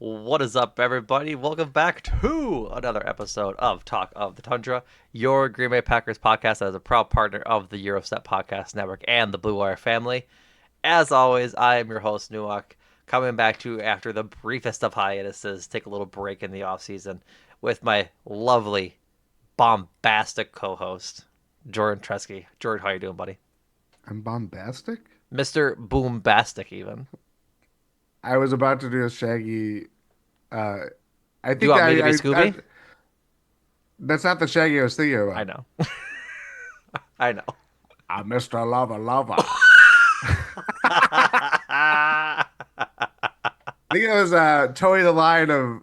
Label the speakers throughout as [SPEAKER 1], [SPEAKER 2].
[SPEAKER 1] What is up, everybody? Welcome back to another episode of Talk of the Tundra, your Green Bay Packers podcast that is a proud partner of the Eurostep Podcast Network and the Blue Wire family. As always, I am your host, Numac, coming back to you after the briefest of hiatuses, take a little break in the offseason with my lovely, bombastic co-host, Jordan Tresky. Jordan, how you doing, buddy?
[SPEAKER 2] I'm bombastic?
[SPEAKER 1] Mr. Boombastic, even.
[SPEAKER 2] I was about to do a Shaggy. Uh, I
[SPEAKER 1] Do you
[SPEAKER 2] think
[SPEAKER 1] want
[SPEAKER 2] that
[SPEAKER 1] me to be
[SPEAKER 2] I
[SPEAKER 1] Scooby?
[SPEAKER 2] that's not the Shaggy I was thinking
[SPEAKER 1] I
[SPEAKER 2] about.
[SPEAKER 1] know. I know.
[SPEAKER 2] I'm Mr. Lover Lover. I think it was towing the line of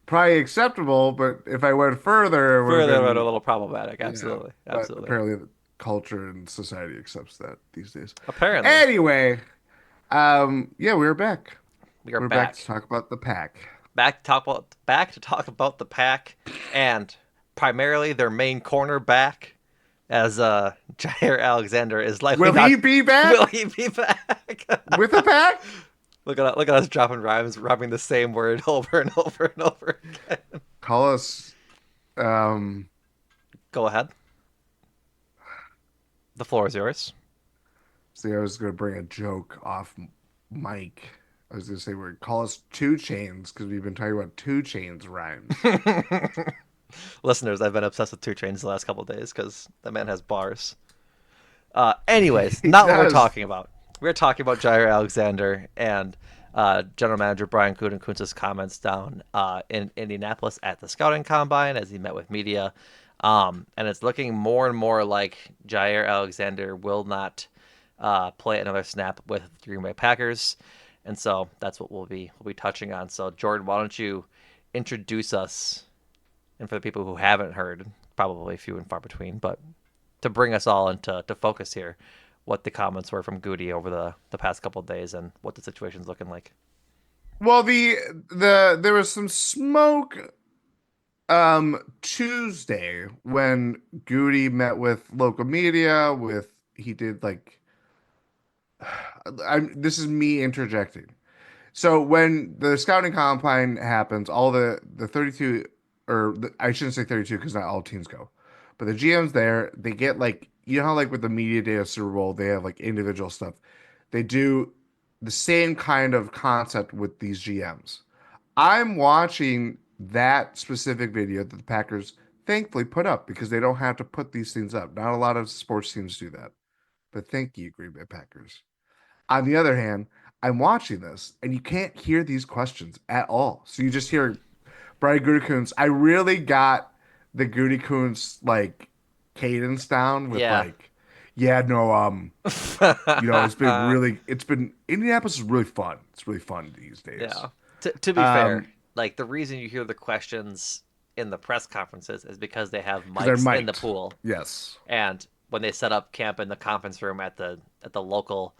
[SPEAKER 2] probably acceptable, but if I went further, it would have
[SPEAKER 1] Further, but a
[SPEAKER 2] been,
[SPEAKER 1] little problematic.
[SPEAKER 2] yeah.
[SPEAKER 1] Absolutely.
[SPEAKER 2] But
[SPEAKER 1] Absolutely.
[SPEAKER 2] apparently, the culture and society accepts that these days.
[SPEAKER 1] Apparently,
[SPEAKER 2] Anyway, yeah, we're back.
[SPEAKER 1] we are
[SPEAKER 2] We're back to
[SPEAKER 1] back.
[SPEAKER 2] talk about the pack.
[SPEAKER 1] Back to talk about the pack and primarily their main cornerback as Jaire Alexander is likely
[SPEAKER 2] Will
[SPEAKER 1] not.
[SPEAKER 2] he be
[SPEAKER 1] Will
[SPEAKER 2] back
[SPEAKER 1] he be back?
[SPEAKER 2] with the pack?
[SPEAKER 1] Look at us dropping rhymes, rubbing the same word over and over and over again.
[SPEAKER 2] Call us. Um,
[SPEAKER 1] Go ahead. The floor is yours.
[SPEAKER 2] See, I was gonna bring a joke off mic. I was gonna say we're call us two chains because we've been talking about two chains rhymes.
[SPEAKER 1] Listeners, I've been obsessed with 2 Chainz the last couple of days because the man has bars. Anyways,
[SPEAKER 2] He
[SPEAKER 1] not what we're
[SPEAKER 2] does.
[SPEAKER 1] talking about. We're talking about Jaire Alexander and General Manager Brian Gutekunst's comments down in Indianapolis at the scouting combine as he met with media. And it's looking more and more like Jaire Alexander will not play another snap with the Green Bay Packers. And so that's what we'll be touching on. So Jordan, why don't you introduce us, and for the people who haven't heard, probably few and far between, but to bring us all into focus here, what the comments were from Gutey over the past couple of days and what the situation's looking like.
[SPEAKER 2] Well, there was some smoke Tuesday when Gutey met with local media with he did like I'm this is me interjecting. So when the scouting combine happens, all the 32 I shouldn't say 32 because not all teams go. But the GM's there, they get like you know how like with the media day of Super Bowl, they have like individual stuff. They do the same kind of concept with these GMs. I'm watching that specific video that the Packers thankfully put up because they don't have to put these things up. Not a lot of sports teams do that. But thank you, Green Bay Packers. On the other hand, I'm watching this and you can't hear these questions at all. So you just hear Brian Gutekunst. I really got the Gutekunst like cadence down with
[SPEAKER 1] Yeah.
[SPEAKER 2] like, yeah, no, it's been Indianapolis is really fun. It's really fun these days.
[SPEAKER 1] Yeah. To be fair,
[SPEAKER 2] Um,
[SPEAKER 1] like the reason you hear the questions in the press conferences is because they have
[SPEAKER 2] because they're
[SPEAKER 1] mics in the
[SPEAKER 2] mic'd.
[SPEAKER 1] pool,
[SPEAKER 2] Yes.
[SPEAKER 1] and when they set up camp in the conference room at the local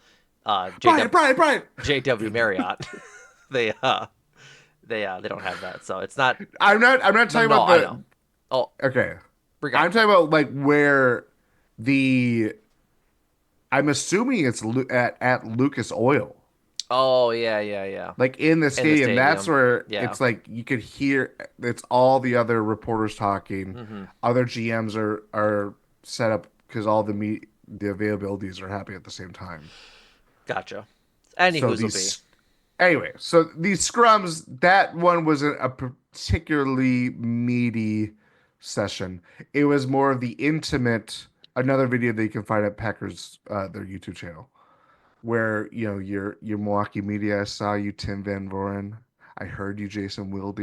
[SPEAKER 2] Brian,
[SPEAKER 1] JW
[SPEAKER 2] Brian, Brian.
[SPEAKER 1] JW Marriott, they they don't have that, so it's not.
[SPEAKER 2] I'm not
[SPEAKER 1] No,
[SPEAKER 2] talking
[SPEAKER 1] no,
[SPEAKER 2] about
[SPEAKER 1] I know.
[SPEAKER 2] the
[SPEAKER 1] Oh,
[SPEAKER 2] okay.
[SPEAKER 1] bring
[SPEAKER 2] I'm
[SPEAKER 1] on.
[SPEAKER 2] talking about like where the I'm assuming it's at Lucas Oil.
[SPEAKER 1] Oh yeah, yeah, yeah.
[SPEAKER 2] Like in the
[SPEAKER 1] In the
[SPEAKER 2] stadium, that's
[SPEAKER 1] stadium.
[SPEAKER 2] where
[SPEAKER 1] Yeah.
[SPEAKER 2] it's like you could hear it's all the other reporters talking.
[SPEAKER 1] Mm-hmm.
[SPEAKER 2] Other GMs are set up because all the availabilities are happening at the same time.
[SPEAKER 1] Gotcha. Any
[SPEAKER 2] So
[SPEAKER 1] who's will be.
[SPEAKER 2] these anyway, so these scrums, that one wasn't a particularly meaty session. It was more of the intimate. Another video that you can find at Packers their YouTube channel, where your Milwaukee media. I saw you, Tim Van Voren. I heard you, Jason Wilde.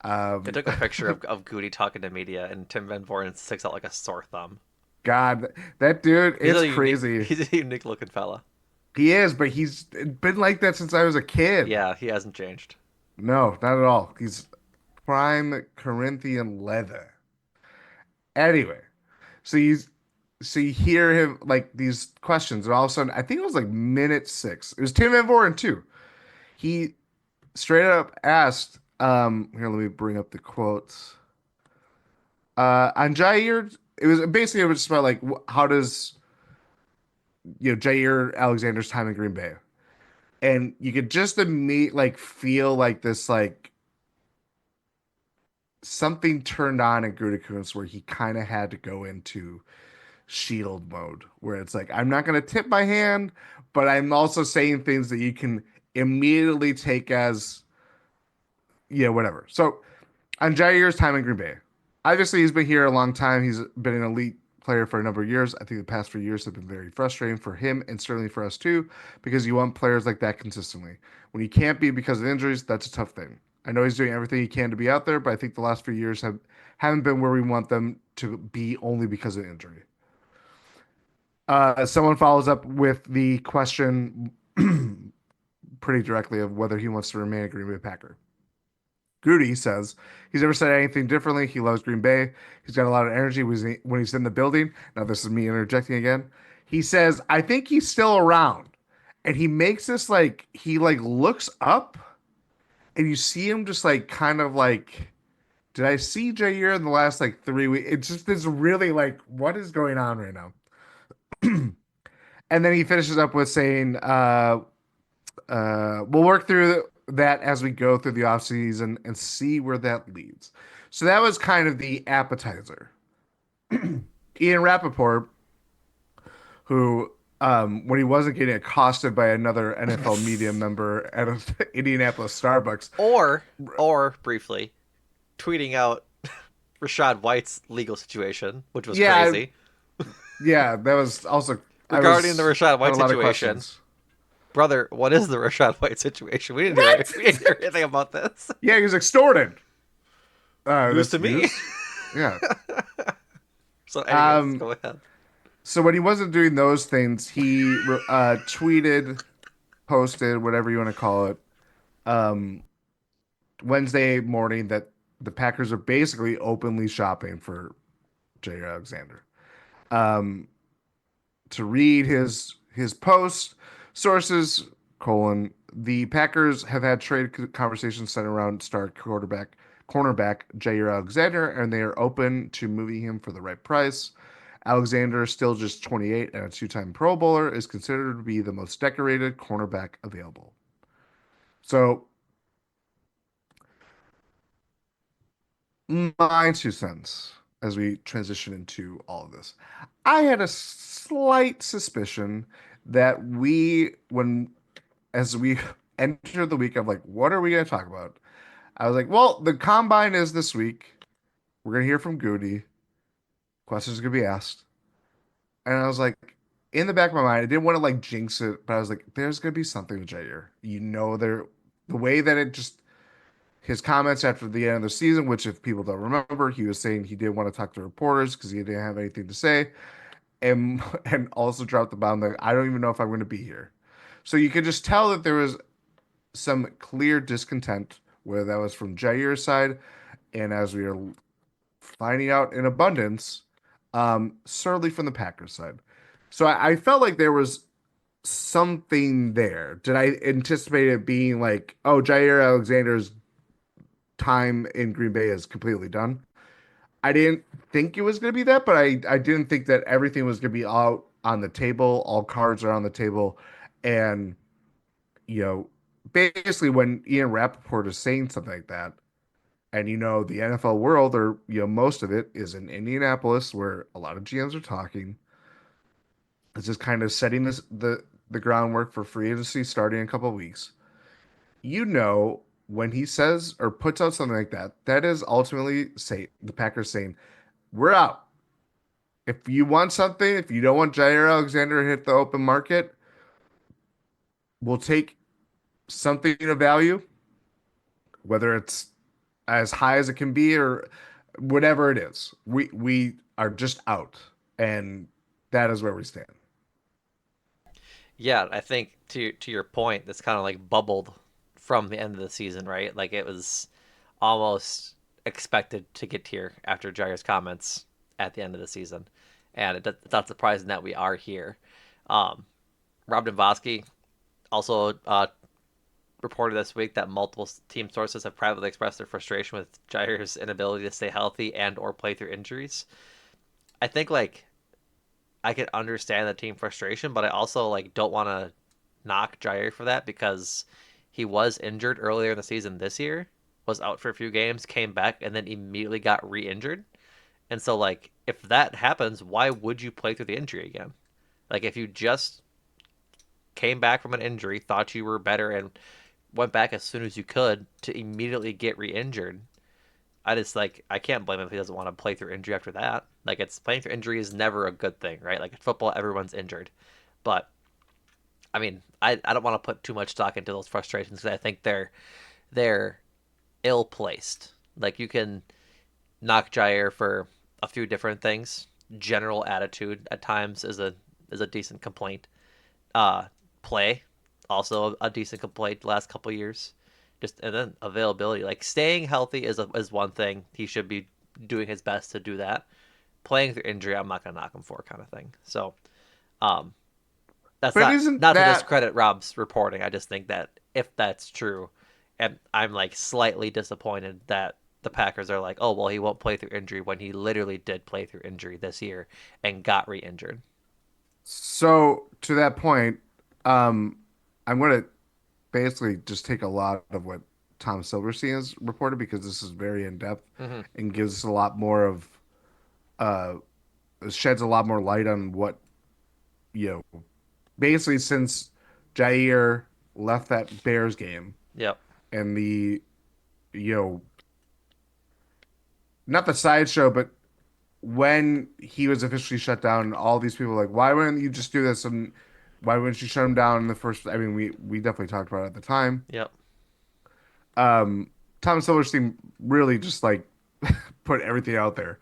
[SPEAKER 1] I
[SPEAKER 2] Um,
[SPEAKER 1] took a picture of Goody talking to media, and Tim Van Voren sticks out like a sore thumb.
[SPEAKER 2] God, that dude,
[SPEAKER 1] He's
[SPEAKER 2] it's
[SPEAKER 1] a unique.
[SPEAKER 2] crazy.
[SPEAKER 1] He's a unique looking fella.
[SPEAKER 2] He is, but he's been like that since I was a kid.
[SPEAKER 1] Yeah, he hasn't changed.
[SPEAKER 2] No, not at all. He's prime Corinthian leather. Anyway, so you hear him like these questions, and all of a sudden, I think it was like minute six. It was Tim Van Voren too. He straight up asked, here, let me bring up the quotes. On Jair, it was just about like how does Jair Alexander's time in Green Bay. and you could just immediately like feel like this like something turned on in Gutekunst where he kind of had to go into shield mode, where it's like I'm not going to tip my hand, but I'm also saying things that you can immediately take as whatever. So on Jaire's time in Green Bay, obviously he's been here a long time. He's been an elite player for a number of years. I think the past few years have been very frustrating for him and certainly for us too, because you want players like that consistently. When you can't be because of injuries, that's a tough thing. I know he's doing everything he can to be out there, but I think the last few years haven't been where we want them to be only because of injury. Someone follows up with the question pretty directly of whether he wants to remain a Green Bay Packer. Gutey says he's never said anything differently. He loves Green Bay. He's got a lot of energy when he's in the building. Now, this is me interjecting again. He says, I think he's still around. And he makes this like, he like looks up and you see him just like kind of like, did I see Jaire in the last like 3 weeks? It's just this really like, what is going on right now? And then he finishes up with saying, we'll work through that as we go through the offseason and see where that leads. So that was kind of the appetizer. Ian Rappaport, who, when he wasn't getting accosted by another NFL media member at an Indianapolis Starbucks,
[SPEAKER 1] or briefly tweeting out Rashad White's legal situation, which was
[SPEAKER 2] yeah,
[SPEAKER 1] crazy.
[SPEAKER 2] yeah, that was also, I
[SPEAKER 1] Regarding the
[SPEAKER 2] was,
[SPEAKER 1] Rashad
[SPEAKER 2] had
[SPEAKER 1] White
[SPEAKER 2] a lot of
[SPEAKER 1] situation,
[SPEAKER 2] questions.
[SPEAKER 1] brother, what is the Rashad White situation?
[SPEAKER 2] What?
[SPEAKER 1] We didn't hear anything about this.
[SPEAKER 2] Yeah, he was extorted.
[SPEAKER 1] News to
[SPEAKER 2] That's
[SPEAKER 1] me.
[SPEAKER 2] news. Yeah.
[SPEAKER 1] So, anyways,
[SPEAKER 2] Um,
[SPEAKER 1] go ahead.
[SPEAKER 2] so when he wasn't doing those things, he tweeted, posted, whatever you want to call it, um, Wednesday morning that the Packers are basically openly shopping for Jaire Alexander. Um, to read his post, sources the Packers have had trade conversations centered around star quarterback cornerback Jaire Alexander, and they are open to moving him for the right price. Alexander, still just 28 and a two-time Pro Bowler, is considered to be the most decorated cornerback available. So, my 2 cents as we transition into all of this. I had a slight suspicion that as we enter the week of like, what are we going to talk about? I was like, well, the combine is this week. We're going to hear from Gutey. Questions are going to be asked. And I was like, in the back of my mind, I didn't want to like jinx it, but I was like, there's going to be something with Jair. The way that it just, his comments after the end of the season, which if people don't remember, he was saying he didn't want to talk to reporters because he didn't have anything to say. And also dropped the bomb that I don't even know if I'm going to be here. So you could just tell that there was some clear discontent, whether that was from Jair's side, and as we are finding out in abundance, certainly from the Packers side. So I felt like there was something there. Did I anticipate it being like, oh, Jaire Alexander's time in Green Bay is completely done? I didn't think it was going to be that, but I didn't think that everything was going to be out on the table. All cards are on the table. And, you know, basically when Ian Rappaport is saying something like that, and the NFL world, or most of it is in Indianapolis, where a lot of GMs are talking. It's just kind of setting the groundwork for free agency starting in a couple of weeks. When he says or puts out something like that, that is ultimately say the Packers saying, we're out. If you want something, if you don't want Jaire Alexander to hit the open market, we'll take something of value, whether it's as high as it can be or whatever it is. We are just out, and that is where we stand.
[SPEAKER 1] Yeah, I think to your point, this kind of like bubbled from the end of the season, right? Like it was almost expected to get here after Jaire's comments at the end of the season, and it's not surprising that we are here. Um, Rob Dombrowski also reported this week that multiple team sources have privately expressed their frustration with Jaire's inability to stay healthy and or play through injuries. I think like I can understand the team frustration, but I also like don't want to knock Jaire for that because he was injured earlier in the season this year, was out for a few games, came back, and then immediately got re-injured. And so, like, if that happens, why would you play through the injury again? Like, if you just came back from an injury, thought you were better, and went back as soon as you could to immediately get re-injured, I just like I can't blame him if he doesn't want to play through injury after that. Like it's playing through injury is never a good thing, right? Like in football, everyone's injured, but I mean, I don't want to put too much stock into those frustrations because I think they're ill placed. Like you can knock Jair for a few different things. General attitude at times is a decent complaint. Uh, Play also a decent complaint the last couple years. Just and then availability, like staying healthy is one thing. He should be doing his best to do that. Playing through injury, I'm not gonna knock him for kind of thing. So, um, that's
[SPEAKER 2] But
[SPEAKER 1] not
[SPEAKER 2] isn't
[SPEAKER 1] not to
[SPEAKER 2] that
[SPEAKER 1] discredit Rob's reporting. I just think that if that's true, and I'm like slightly disappointed that the Packers are like, oh well, he won't play through injury when he literally did play through injury this year and got re-injured.
[SPEAKER 2] so? To that point, um, I'm going to basically just take a lot of what Tom Silverstein has reported because this is very in depth
[SPEAKER 1] Mm-hmm.
[SPEAKER 2] and gives us a lot more of uh sheds a lot more light on what you know basically since Jair left that Bears game
[SPEAKER 1] Yep.
[SPEAKER 2] and the you know not the sideshow but when he was officially shut down, all these people were like, why wouldn't you just do this? And why wouldn't you shut him down in the first? I mean, we definitely talked about it at the time.
[SPEAKER 1] Yep.
[SPEAKER 2] Um, Thomas Silverstein really just like put everything out there.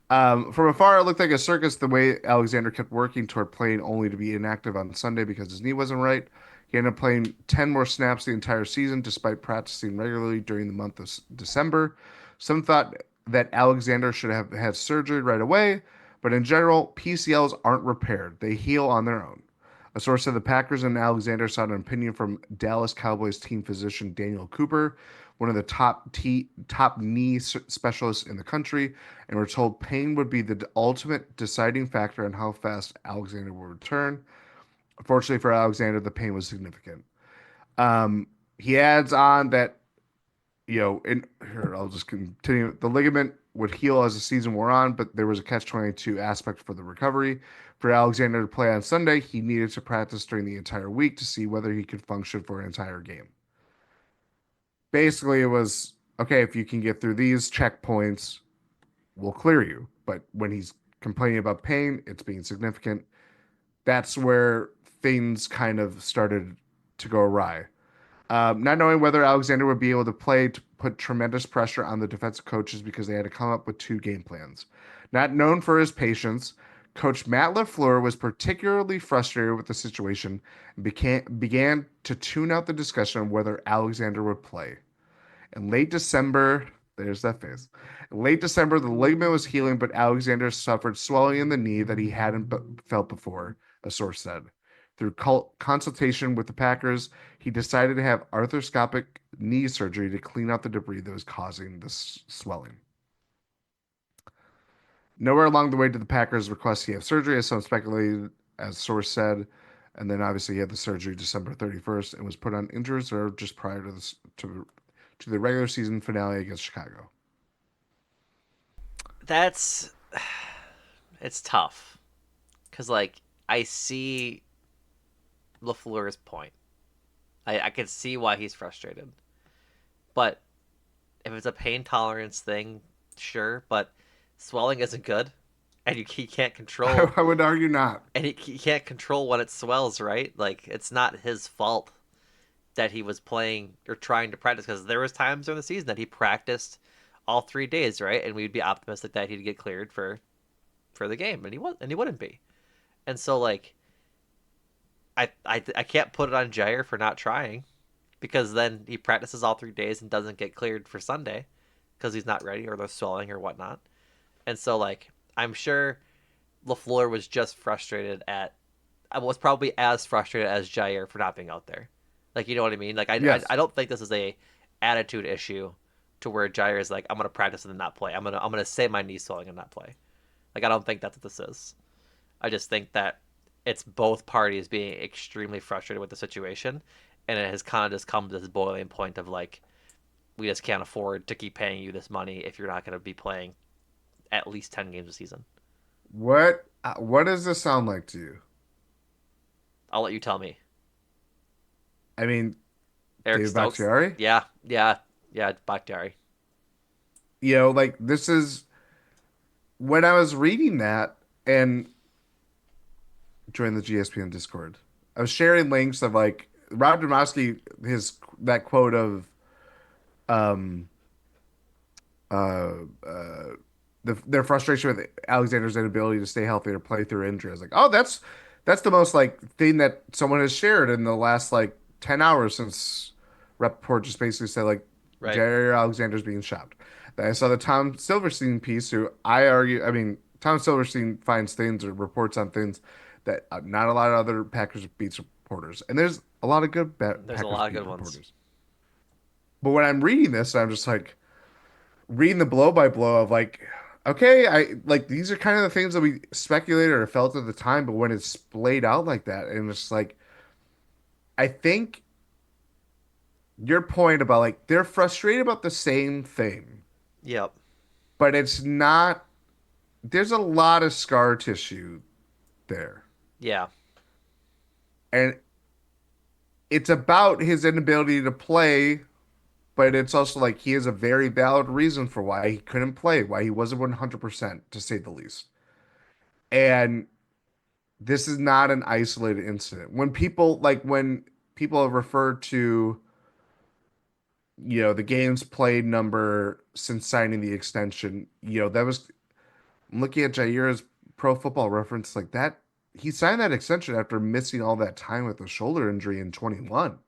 [SPEAKER 2] From afar, it looked like a circus the way Alexander kept working toward playing only to be inactive on Sunday because his knee wasn't right. He ended up playing 10 more snaps the entire season despite practicing regularly during the month of December. Some thought that Alexander should have had surgery right away, but in general, PCLs aren't repaired. They heal on their own. A source said the Packers and Alexander sought an opinion from Dallas Cowboys team physician Daniel Cooper, one of the top knee specialists in the country, and were told pain would be the ultimate deciding factor on how fast Alexander would return. Fortunately for Alexander, the pain was significant. Um, he adds on that, in here, I'll just continue. The ligament would heal as the season wore on, but there was a catch-22 aspect for the recovery. For Alexander to play on Sunday, he needed to practice during the entire week to see whether he could function for an entire game. Basically, it was okay if you can get through these checkpoints, we'll clear you. But when he's complaining about pain, it's being significant. That's where things kind of started to go awry. Not knowing whether Alexander would be able to play to put tremendous pressure on the defensive coaches because they had to come up with two game plans. Not known for his patience, Coach Matt LaFleur was particularly frustrated with the situation and began to tune out the discussion of whether Alexander would play. In late December, there's that face. In late December, the ligament was healing, but Alexander suffered swelling in the knee that he hadn't felt before, a source said. Through consultation with the Packers, he decided to have arthroscopic knee surgery to clean out the debris that was causing this swelling. Nowhere along the way did the Packers request he have surgery, as some speculated, as source said. And then obviously he had the surgery December 31st and was put on injured reserve just prior to to the regular season finale against Chicago.
[SPEAKER 1] That's it's tough because like I see Lafleur's point. I can see why he's frustrated, but if it's a pain tolerance thing, sure. But swelling isn't good, and he can't control,
[SPEAKER 2] I would argue not.
[SPEAKER 1] and he can't control when it swells, right? Like it's not his fault that he was playing or trying to practice because there was times during the season that he practiced all 3 days, right? And we'd be optimistic that he'd get cleared for the game, and he wouldn't be. And so like I can't put it on Jair for not trying because then he practices all 3 days and doesn't get cleared for Sunday because he's not ready or there's swelling or whatnot. And so like I'm sure Lafleur was just frustrated at I was probably as frustrated as Jair for not being out there. Like you know what I mean? Like I
[SPEAKER 2] Yes.
[SPEAKER 1] don't think this is a attitude issue to where Jair is like I'm gonna practice and not play. I'm gonna say my knee swelling and not play. Like I don't think that's what this is. I just think that it's both parties being extremely frustrated with the situation, and it has kind of just come to this boiling point of like, we just can't afford to keep paying you this money if you're not going to be playing at least 10 games a season.
[SPEAKER 2] What does this sound like to you?
[SPEAKER 1] I'll let you tell me.
[SPEAKER 2] I mean,
[SPEAKER 1] Eric
[SPEAKER 2] David
[SPEAKER 1] Stokes?
[SPEAKER 2] Bakhtiari,
[SPEAKER 1] Yeah, yeah, yeah, Bakhtiari.
[SPEAKER 2] like this is when I was reading that and joined the GSPN Discord. I was sharing links of like Rob Domowski, his that quote of um uh uh their frustration with Alexander's inability to stay healthy or play through injury. I was like, oh, that's the most like thing that someone has shared in the last like 10 hours since Rappaport just basically said like
[SPEAKER 1] Right.
[SPEAKER 2] Jaire Alexander's being shopped. Then I saw the Tom Silverstein piece, who I argue, I mean, Tom Silverstein finds things or reports on things that not a lot of other Packers beats reporters, and there's a lot of good
[SPEAKER 1] There's a
[SPEAKER 2] Packers
[SPEAKER 1] lot of
[SPEAKER 2] beat
[SPEAKER 1] good ones.
[SPEAKER 2] reporters. But when I'm reading this, I'm just like reading the blow by blow of like, okay, I like these are kind of the things that we speculated or felt at the time, but when it's played out like that, and it's like, I think your point about like they're frustrated about the same thing,
[SPEAKER 1] Yep.
[SPEAKER 2] but it's not, there's a lot of scar tissue there.
[SPEAKER 1] Yeah.
[SPEAKER 2] And it's about his inability to play, but it's also like he has a very valid reason for why he couldn't play, why he wasn't 100%, to say the least. And this is not an isolated incident. When people have referred to, the games played number since signing the extension, that was, I'm looking at Jaire's Pro Football Reference, like that. He signed that extension after missing all that time with a shoulder injury in 21.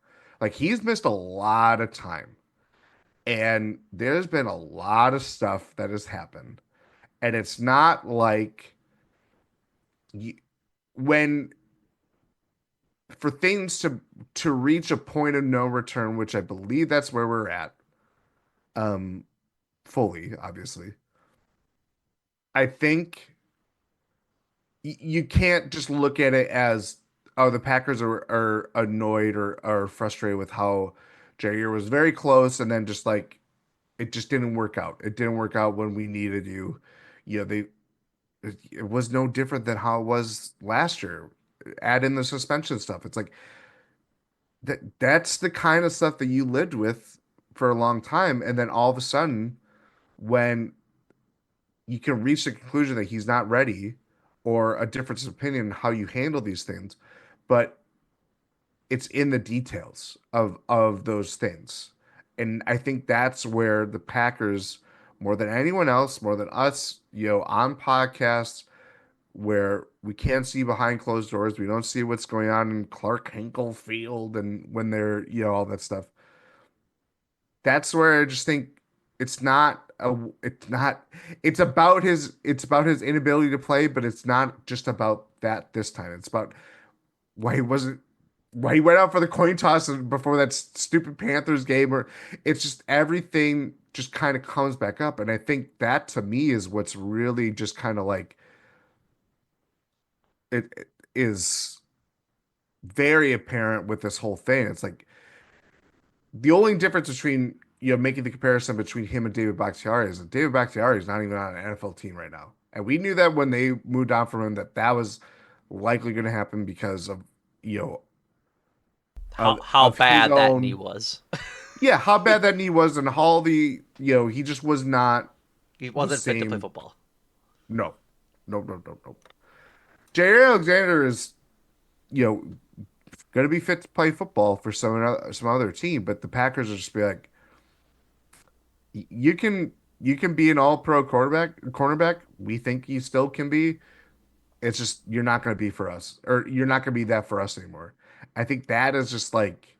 [SPEAKER 2] Like he's missed a lot of time. And there's been a lot of stuff that has happened. And it's not like you, when for things to reach a point of no return, which I believe that's where we're at, um, fully, obviously. I think you can't just look at it as, oh, the Packers are annoyed or are frustrated with how Jair was very close and then just like it just didn't work out. It didn't work out when we needed you. They it was no different than how it was last year. Add in the suspension stuff. It's like that's the kind of stuff that you lived with for a long time, and then all of a sudden, when you can reach the conclusion that he's not ready, or a difference of opinion in how you handle these things, but it's in the details of those things. And I think that's where the Packers, more than anyone else, more than us, on podcasts where we can't see behind closed doors, we don't see what's going on in Clark Hinkle Field and when they're, all that stuff. That's where I just think it's not a it's not it's about his inability to play, but it's not just about that this time. It's about why he wasn't why he went out for the coin toss before that stupid Panthers game, or it's just everything just kind of comes back up. And I think that to me is what's really just kind of like it is very apparent with this whole thing. It's like the only difference between making the comparison between him and David Bakhtiari is that David Bakhtiari is not even on an NFL team right now, and we knew that when they moved on from him that was likely going to happen because of you know
[SPEAKER 1] How
[SPEAKER 2] of his
[SPEAKER 1] bad that knee
[SPEAKER 2] own,
[SPEAKER 1] was.
[SPEAKER 2] yeah, how bad that knee was and how he just was not
[SPEAKER 1] He
[SPEAKER 2] the
[SPEAKER 1] wasn't fit to play
[SPEAKER 2] same.
[SPEAKER 1] football.
[SPEAKER 2] No, no, no, no, no. Jaire Alexander is going to be fit to play football for some other team, but the Packers are just be like, you can be an all pro cornerback. We think you still can be. It's just you're not going to be for us, or you're not going to be that for us anymore. I think that is just like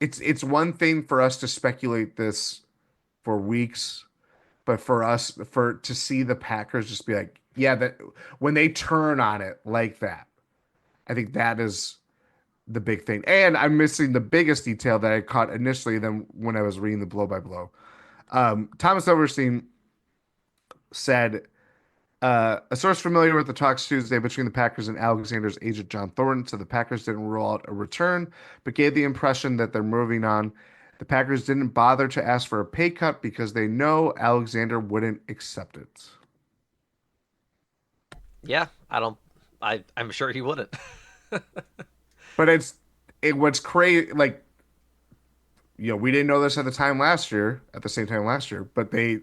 [SPEAKER 2] it's one thing for us to speculate this for weeks, but for us to see the Packers just be like, yeah, that when they turn on it like that, I think that is the big thing. And I'm missing the biggest detail that I caught initially than when I was reading the blow by blow. Thomas Overstein said A source familiar with the talks Tuesday between the Packers and Alexander's agent John Thornton said the Packers didn't rule out a return, but gave the impression that they're moving on. The Packers didn't bother to ask for a pay cut because they know Alexander wouldn't accept it.
[SPEAKER 1] Yeah, I don't. I'm sure he wouldn't.
[SPEAKER 2] But what's crazy, like, we didn't know this at the time last year, at the same time last year, but they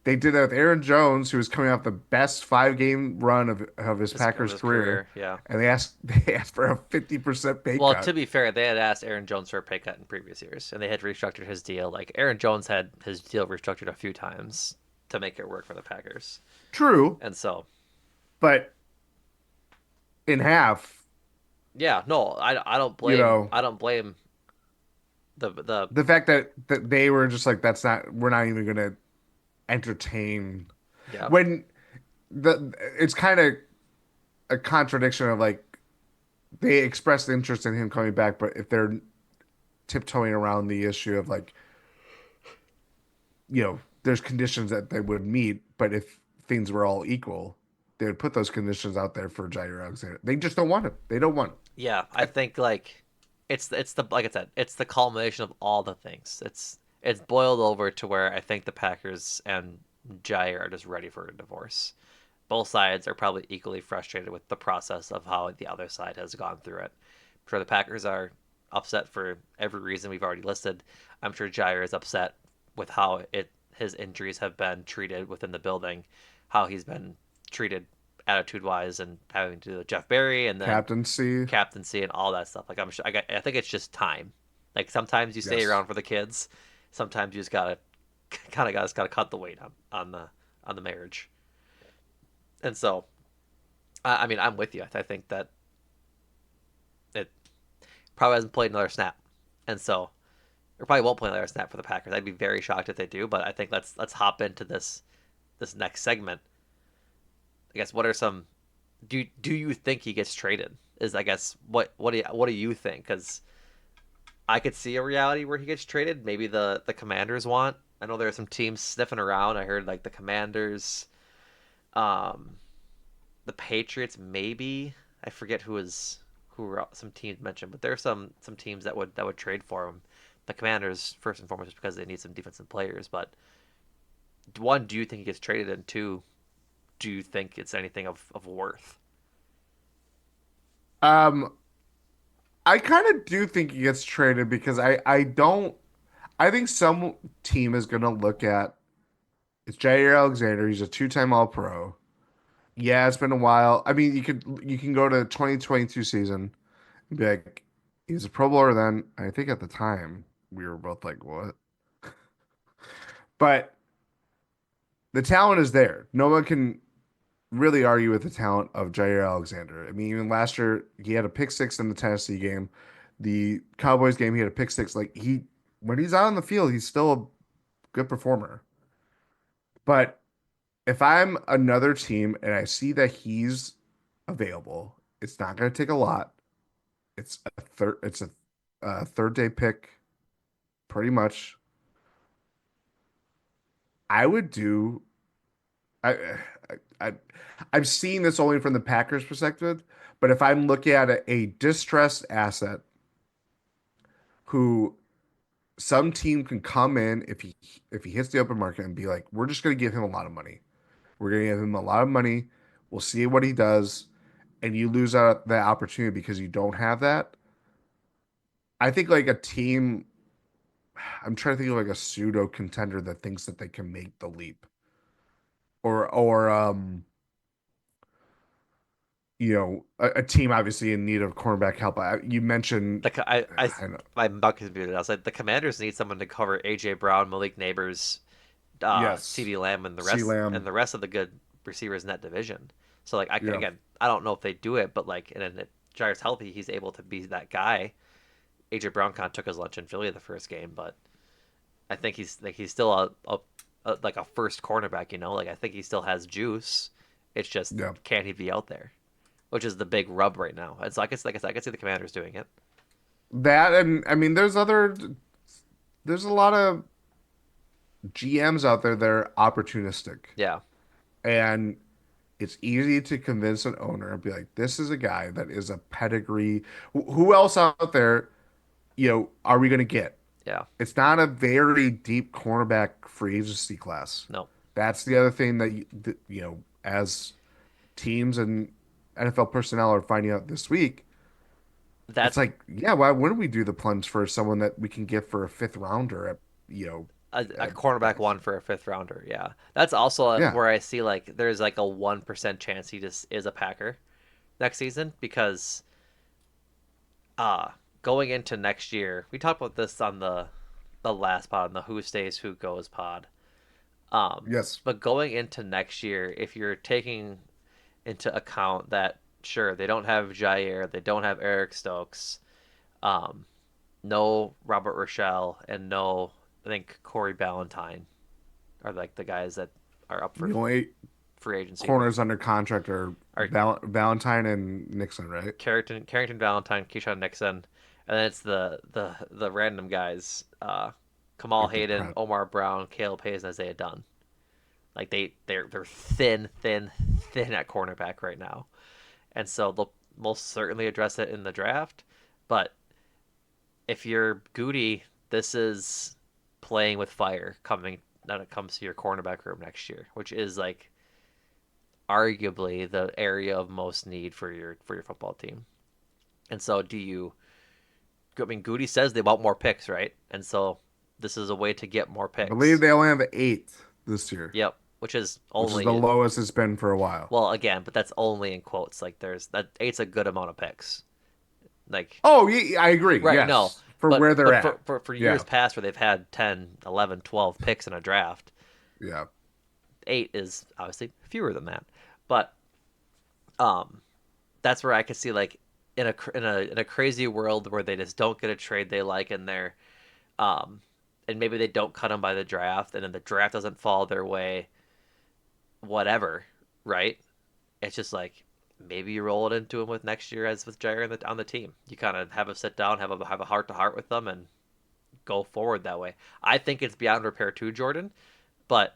[SPEAKER 2] did that with Aaron Jones, who was coming off the best 5 game run of his
[SPEAKER 1] Of
[SPEAKER 2] Packers
[SPEAKER 1] his
[SPEAKER 2] career,
[SPEAKER 1] career, yeah.
[SPEAKER 2] and they asked for a 50% pay
[SPEAKER 1] Well, to
[SPEAKER 2] cut.
[SPEAKER 1] be fair, they had asked Aaron Jones for a pay cut in previous years, and they had restructured his deal. Like Aaron Jones had his deal restructured a few times to make it work for the Packers,
[SPEAKER 2] True,
[SPEAKER 1] and so
[SPEAKER 2] but in half,
[SPEAKER 1] yeah, no, I don't
[SPEAKER 2] you
[SPEAKER 1] blame
[SPEAKER 2] know,
[SPEAKER 1] the
[SPEAKER 2] the fact that they were just like, that's not, we're not even gonna entertain
[SPEAKER 1] yeah.
[SPEAKER 2] when it's kind of a contradiction of like they expressed interest in him coming back, but if they're tiptoeing around the issue of like, there's conditions that they would meet, but if things were all equal, they would put those conditions out there for Jaire Alexander. They just don't want it. They don't want
[SPEAKER 1] Yeah, I think like it's the like I said, it's the culmination of all the things. It's boiled over to where I think the Packers and Jair are just ready for a divorce. Both sides are probably equally frustrated with the process of how the other side has gone through it. I'm sure the Packers are upset for every reason we've already listed. I'm sure Jair is upset with how it his injuries have been treated within the building, how he's been treated attitude wise, and having to do with Jeff Berry and then
[SPEAKER 2] captaincy.
[SPEAKER 1] captaincy and all that stuff. Like I'm sure I think it's just time. Like sometimes you stay
[SPEAKER 2] Yes.
[SPEAKER 1] around for the kids, sometimes you just gotta gotta cut the weight on the marriage. And so I mean I'm with you. I think that it probably hasn't played another snap, and so or probably won't play another snap for the Packers. I'd be very shocked if they do. But I think let's hop into this next segment. I guess what are some do you think he gets traded? Is I guess what do you think? Because I could see a reality where he gets traded. Maybe the Commanders want. I know there are some teams sniffing around. I heard like the Commanders, um, the Patriots, maybe. I forget who were some teams mentioned, but there are some teams that would trade for him. The Commanders first and foremost because they need some defensive players. But one, do you think he gets traded? And two, do you think it's anything of worth?
[SPEAKER 2] Um, I kind of do think he gets traded because I don't. I think some team is gonna look at it's Jair Alexander. He's a 2 time All Pro. Yeah, it's been a while. I mean, you can go to 2022 season and be like, he's a Pro Bowler then. I think at the time we were both like, what? But the talent is there. No one can really argue with the talent of Jair Alexander. I mean, even last year he had a pick six in the Tennessee game. The Cowboys game, he had a pick six. Like when he's out on the field, he's still a good performer. But if I'm another team and I see that he's available, it's not going to take a lot. It's a third day pick, pretty much. I would do. I, I I'm seeing this only from the Packers' perspective, but if I'm looking at a distressed asset who some team can come in if he hits the open market and be like, we're just going to give him a lot of money. We're going to give him a lot of money. We'll see what he does, and you lose out that opportunity because you don't have that. I think like a team. I'm trying to think of like a pseudo contender that thinks that they can make the leap, or a team obviously in need of cornerback help. You mentioned, I know,
[SPEAKER 1] My buck is muted. I was like, the Commanders need someone to cover AJ Brown, Malik Neighbors,
[SPEAKER 2] yes,
[SPEAKER 1] CD Lamb,
[SPEAKER 2] C
[SPEAKER 1] and
[SPEAKER 2] Lamb,
[SPEAKER 1] the rest of the good receivers in that division. So like,
[SPEAKER 2] yeah,
[SPEAKER 1] again, I don't know if they do it, but like, and if Jair's healthy, he's able to be that guy. AJ Brown kind of took his lunch in Philly the first game, but I think he's still a like a first cornerback. Like I think he still has juice. It's just
[SPEAKER 2] yeah.
[SPEAKER 1] can he be out there? Which is the big rub right now. And so like I said, I can see the Commanders doing it.
[SPEAKER 2] That, and I mean, there's a lot of GMs out there that are opportunistic,
[SPEAKER 1] Yeah,
[SPEAKER 2] and It's easy to convince an owner and be like, this is a guy that is a pedigree. Who else out there, are we going to get?
[SPEAKER 1] Yeah.
[SPEAKER 2] It's not a very deep cornerback free agency class.
[SPEAKER 1] No.
[SPEAKER 2] That's the other thing as teams and NFL personnel are finding out this week. It's
[SPEAKER 1] That's
[SPEAKER 2] like, yeah, why wouldn't we do the plunge for someone that we can get for a fifth rounder
[SPEAKER 1] a
[SPEAKER 2] at
[SPEAKER 1] cornerback
[SPEAKER 2] best?
[SPEAKER 1] one for a fifth rounder. Yeah. That's also
[SPEAKER 2] Yeah.
[SPEAKER 1] where I see like there's like a 1% chance he just is a Packer next season because uh going into next year, we talked about this on the last pod, on the Who Stays Who Goes pod. Um,
[SPEAKER 2] Yes.
[SPEAKER 1] but going into next year, if you're taking into account that sure they don't have Jaire, they don't have Eric Stokes, um, no Robert Rochelle, and no I think Corey Ballantyne are like the guys that are up for
[SPEAKER 2] The only
[SPEAKER 1] free agency.
[SPEAKER 2] corners under contract are
[SPEAKER 1] Are
[SPEAKER 2] Valentine and Nixon, right?
[SPEAKER 1] Carrington Valentine, Keyshawn Nixon, and then it's the random guys, Kamal
[SPEAKER 2] Like the
[SPEAKER 1] Hayden,
[SPEAKER 2] prep.
[SPEAKER 1] Omar Brown, Caleb Hayes, and Isaiah Dunn. Like they're thin at cornerback right now, and so they'll most certainly address it in the draft. But if you're Gutey, this is playing with fire coming when it comes to your cornerback room next year, which is like arguably the area of most need for your football team. And so do you? I mean, Gutey says they want more picks, right? And so this is a way to get more
[SPEAKER 2] I believe
[SPEAKER 1] picks.
[SPEAKER 2] they only have eight this year,
[SPEAKER 1] Yep, which is
[SPEAKER 2] which is the
[SPEAKER 1] only
[SPEAKER 2] lowest it's been for a while.
[SPEAKER 1] well again, but that's only in quotes. Like there's that eight's a good amount of picks. Like
[SPEAKER 2] Oh, yeah, I agree.
[SPEAKER 1] right, no,
[SPEAKER 2] Yes, for where they're
[SPEAKER 1] but
[SPEAKER 2] at.
[SPEAKER 1] for years
[SPEAKER 2] Yeah,
[SPEAKER 1] past where they've had 10, 11, 12 picks in a draft,
[SPEAKER 2] yeah.
[SPEAKER 1] eight is obviously fewer than that. But um, that's where I could see like in a crazy world where they just don't get a trade they like in there, um, and maybe they don't cut them by the draft, and then the draft doesn't fall their way, whatever, right? It's just like maybe you roll it into him with next year as with Jair on the team. You kind of have a sit down, have a heart to heart with them, and go forward that way. I think it's beyond repair too, Jordan. But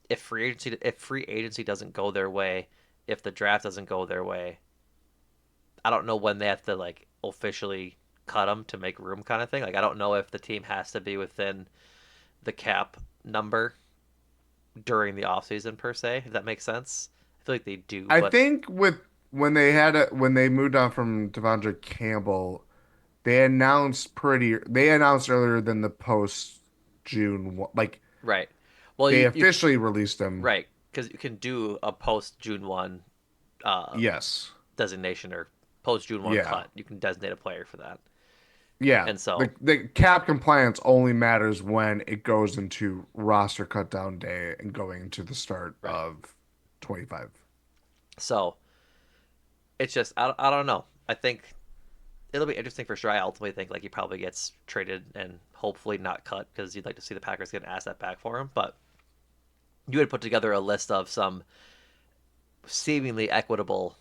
[SPEAKER 1] if free agency doesn't go their way, if the draft doesn't go their way, I don't know when they have to like officially cut them to make room kind of thing. Like I don't know if the team has to be within the cap number during the offseason per se, if that makes sense. I feel like they do,
[SPEAKER 2] I
[SPEAKER 1] but
[SPEAKER 2] think with when they moved on from Devondre Campbell, they announced earlier than the post June, like
[SPEAKER 1] right. Well,
[SPEAKER 2] they
[SPEAKER 1] you
[SPEAKER 2] officially released them.
[SPEAKER 1] right because you can do a post June 1 uh,
[SPEAKER 2] Yes.
[SPEAKER 1] designation or post June 1
[SPEAKER 2] Yeah.
[SPEAKER 1] cut. You can designate a player for that,
[SPEAKER 2] Yeah.
[SPEAKER 1] and so
[SPEAKER 2] The cap compliance only matters when it goes into roster cut down day and going into the start
[SPEAKER 1] right.
[SPEAKER 2] of 25.
[SPEAKER 1] So it's just I don't know. I think it'll be interesting for sure. I ultimately think like he probably gets traded and hopefully not cut because you'd like to see the Packers get an asset back for him. But you had put together a list of some seemingly equitable,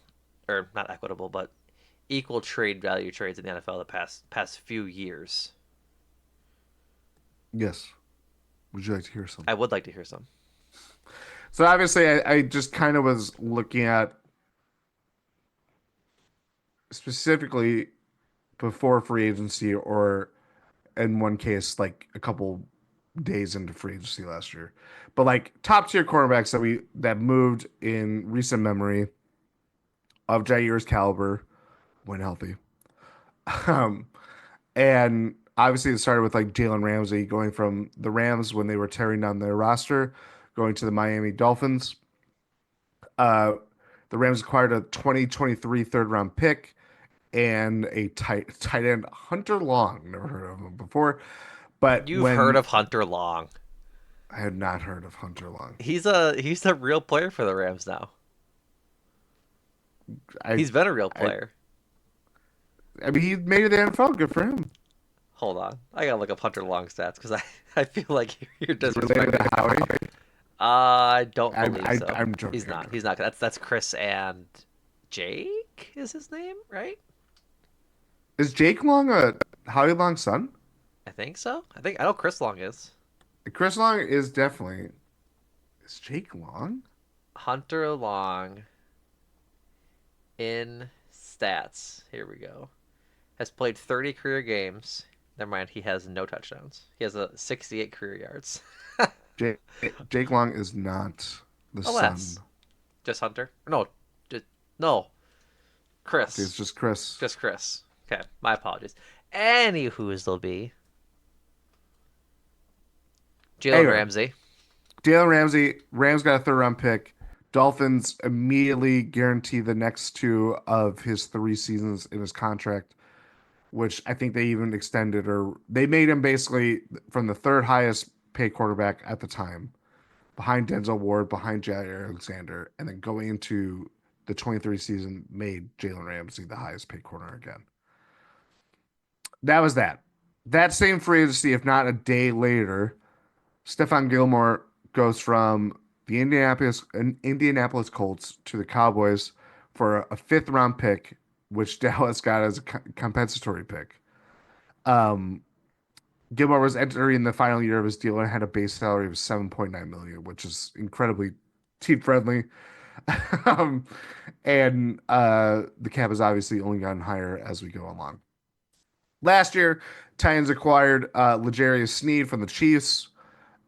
[SPEAKER 1] or not equitable, but equal trade value trades in the NFL the past few years.
[SPEAKER 2] Yes. Would you like to hear some?
[SPEAKER 1] I would like to hear some.
[SPEAKER 2] So obviously, I just kind of was looking at specifically before free agency, or in one case, like a couple days into free agency last year. But like top tier cornerbacks that moved in recent memory of Jaire's caliber when healthy. Um, and obviously it started with like Jalen Ramsey going from the Rams when they were tearing down their roster, going to the Miami Dolphins. Uh, the Rams acquired a 2023 third round pick and a tight end, Hunter Long. Never heard of him before, but
[SPEAKER 1] You've heard
[SPEAKER 2] when
[SPEAKER 1] of Hunter Long.
[SPEAKER 2] I had not heard of Hunter Long.
[SPEAKER 1] He's a real player for the Rams now.
[SPEAKER 2] I
[SPEAKER 1] He's been a real
[SPEAKER 2] I
[SPEAKER 1] player.
[SPEAKER 2] I mean he made it to the NFL. Good for him.
[SPEAKER 1] Hold on, I gotta look up Hunter Long stats because I feel like you're
[SPEAKER 2] Is he related
[SPEAKER 1] disrespecting
[SPEAKER 2] to
[SPEAKER 1] him.
[SPEAKER 2] Howie?
[SPEAKER 1] I don't believe so.
[SPEAKER 2] I'm joking.
[SPEAKER 1] He's
[SPEAKER 2] I'm
[SPEAKER 1] not.
[SPEAKER 2] joking.
[SPEAKER 1] He's not. That's Chris and Jake is his name, right?
[SPEAKER 2] Is Jake Long a Howie Long's son?
[SPEAKER 1] I think so. I know Chris Long is.
[SPEAKER 2] Chris Long is definitely. Is Jake Long?
[SPEAKER 1] Hunter Long in stats. Here we go. Has played 30 career games. Never mind, he has no touchdowns. He has a 68 career yards.
[SPEAKER 2] Jake, Jake Long is not the son.
[SPEAKER 1] Alas, just Hunter. No, just no.
[SPEAKER 2] It's
[SPEAKER 1] Chris.
[SPEAKER 2] just Chris.
[SPEAKER 1] Just Chris. Okay, my apologies. Anywho's there'll be Jalen
[SPEAKER 2] Anyway,
[SPEAKER 1] Ramsey.
[SPEAKER 2] Jalen Ramsey, Rams got a third round pick. Dolphins immediately guarantee the next two of his 3 seasons in his contract, which I think they even extended or they made him basically from the third highest paid quarterback at the time, behind Denzel Ward, behind Jaire Alexander, and then going into the 23 season made Jalen Ramsey the highest paid corner again. That was that. That same free agency, if not a day later, Stephon Gilmore goes from the Indianapolis Colts to the Cowboys for a fifth round pick, which Dallas got as a compensatory pick. Um, Gilmore was entering the final year of his deal and had a base salary of 7.9 million, which is incredibly team friendly. um, and the cap has obviously only gotten higher as we go along. Last year, Titans acquired L'Jarius Sneed from the Chiefs.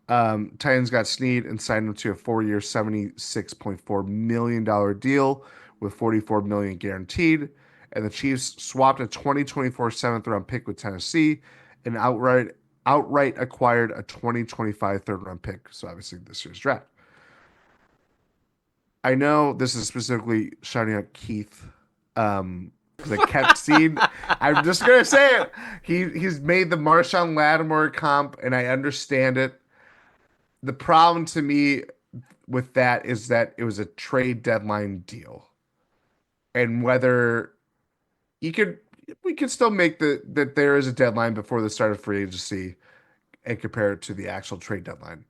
[SPEAKER 2] Titans got Sneed and signed him to a 4-year, $76.4 million deal with 44 million guaranteed. And the Chiefs swapped a 2024 seventh round pick with Tennessee and outright acquired a 2025 third round pick. So obviously this year's draft. I know this is specifically shouting out Keith because I kept seeing. I'm just gonna say it. He's made the Marshawn Lattimore comp, and I understand it. The problem to me with that is that it was a trade deadline deal, and whether you could, we could still make that there is a deadline before the start of free agency and compare it to the actual trade deadline.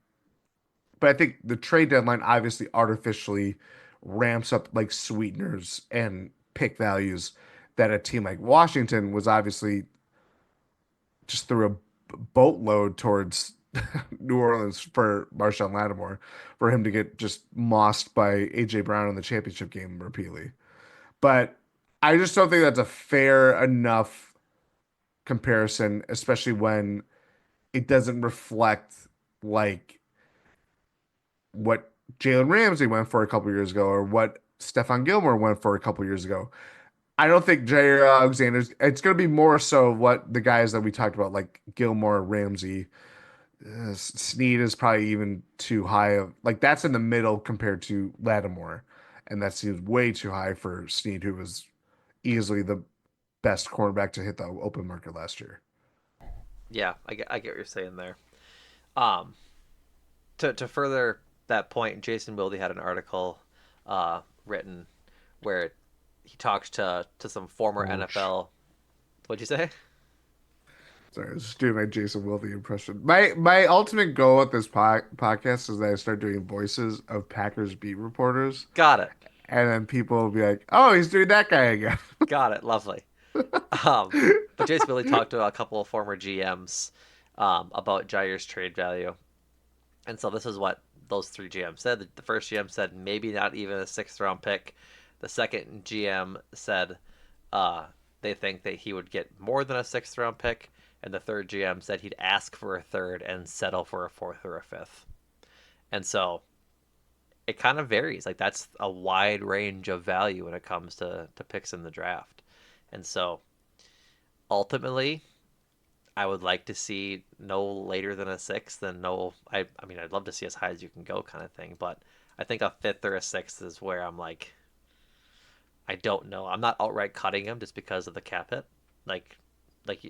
[SPEAKER 2] But I think the trade deadline obviously artificially ramps up like sweeteners and pick values that a team like Washington was obviously just threw a boatload towards New Orleans for Marshawn Lattimore for him to get just mossed by AJ Brown in the championship game repeatedly. But I just don't think that's a fair enough comparison, especially when it doesn't reflect like what Jalen Ramsey went for a couple years ago or what Stephon Gilmore went for a couple years ago. I don't think Jaire Alexander's. It's going to be more so what the guys that we talked about, like Gilmore, Ramsey, Snead is probably even too high of like that's in the middle compared to Lattimore, and that seems way too high for Snead, who was easily the best cornerback to hit the open market last year.
[SPEAKER 1] Yeah, I get what you're saying there. Um, to further that point, Jason Wilde had an article written where he talks to some former
[SPEAKER 2] Ouch.
[SPEAKER 1] NFL. What'd you say?
[SPEAKER 2] Sorry, I was just doing my Jason Wilde impression. My ultimate goal with this podcast is that I start doing voices of Packers beat reporters,
[SPEAKER 1] Got it.
[SPEAKER 2] and then people will be like, "Oh, he's doing that guy again."
[SPEAKER 1] Got it. Lovely. Um, but Jason Wilde talked to a couple of former GMs about Jaire's trade value, and so this is what those three GMs said. The first GM said maybe not even a sixth round pick. The second GM said uh, they think that he would get more than a sixth round pick. And the third GM said he'd ask for a third and settle for a fourth or a fifth. And so it kind of varies. Like that's a wide range of value when it comes to picks in the draft. And so ultimately, I would like to see no later than a sixth and no I mean I'd love to see as high as you can go kind of thing, but I think a fifth or a sixth is where I'm like I don't know. I'm not outright cutting him just because of the cap hit. Like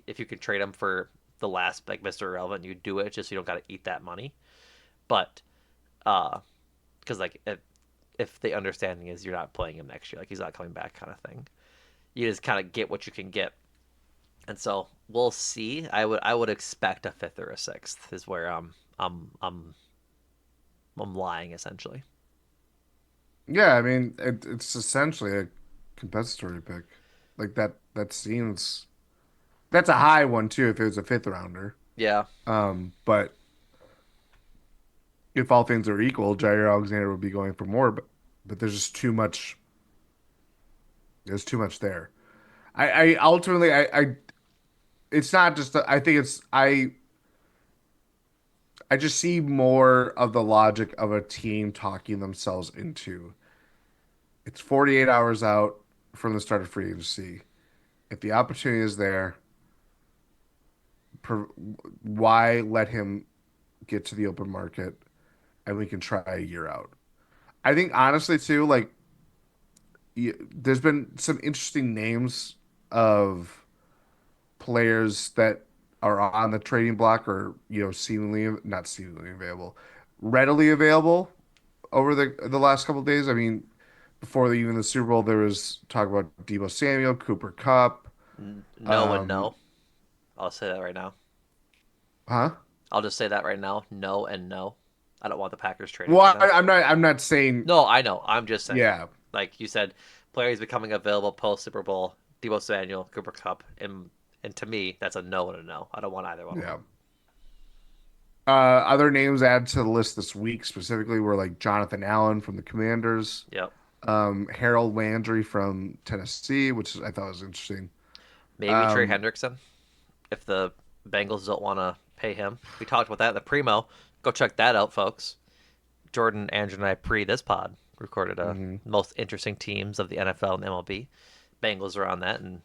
[SPEAKER 1] if you could trade him for the last like Mr. Irrelevant, you do it just so you don't got to eat that money. But uh because like if the understanding is you're not playing him next year, like he's not coming back kind of thing. You just kind of get what you can get. And so we'll see. I would expect a fifth or a sixth is where I'm I'm I'm lying essentially.
[SPEAKER 2] Yeah, I mean, it's essentially a compensatory pick. Like that seems that's a high one too if it was a fifth rounder.
[SPEAKER 1] Yeah.
[SPEAKER 2] But if all things are equal, Jair Alexander would be going for more. but there's just too much. There's too much there. I ultimately I it's not just I think it's I just see more of the logic of a team talking themselves into it's 48 hours out from the start of free agency. If the opportunity is there, per, why let him get to the open market and we can try a year out? I think honestly too, like there's been some interesting names of players that are on the trading block or seemingly not seemingly available, readily available over the last couple of days. I mean, before even the Super Bowl, there was talk about Debo Samuel, Cooper Cup.
[SPEAKER 1] No and
[SPEAKER 2] Um,
[SPEAKER 1] no. I'll say that right now.
[SPEAKER 2] huh?
[SPEAKER 1] I'll just say that right now. No and no. I don't want the Packers trading for
[SPEAKER 2] Well,
[SPEAKER 1] them.
[SPEAKER 2] I'm not saying.
[SPEAKER 1] No, I know. I'm just saying.
[SPEAKER 2] Yeah,
[SPEAKER 1] Like you said, players becoming available post Super Bowl. Debo Samuel, Cooper Cup, and to me, that's a no and a no. I don't want either one of
[SPEAKER 2] yeah.
[SPEAKER 1] them.
[SPEAKER 2] Other names added to the list this week specifically were like Jonathan Allen from the Commanders,
[SPEAKER 1] Yep.
[SPEAKER 2] Harold Landry from Tennessee, which I thought was interesting.
[SPEAKER 1] Maybe Trey
[SPEAKER 2] Um,
[SPEAKER 1] Hendrickson if the Bengals don't want to pay him. We talked about that in the primo. Go check that out, folks. Jordan, Andrew, and I pre this pod recorded a
[SPEAKER 2] mhm.
[SPEAKER 1] most interesting teams of the NFL and MLB. Bengals are on that, and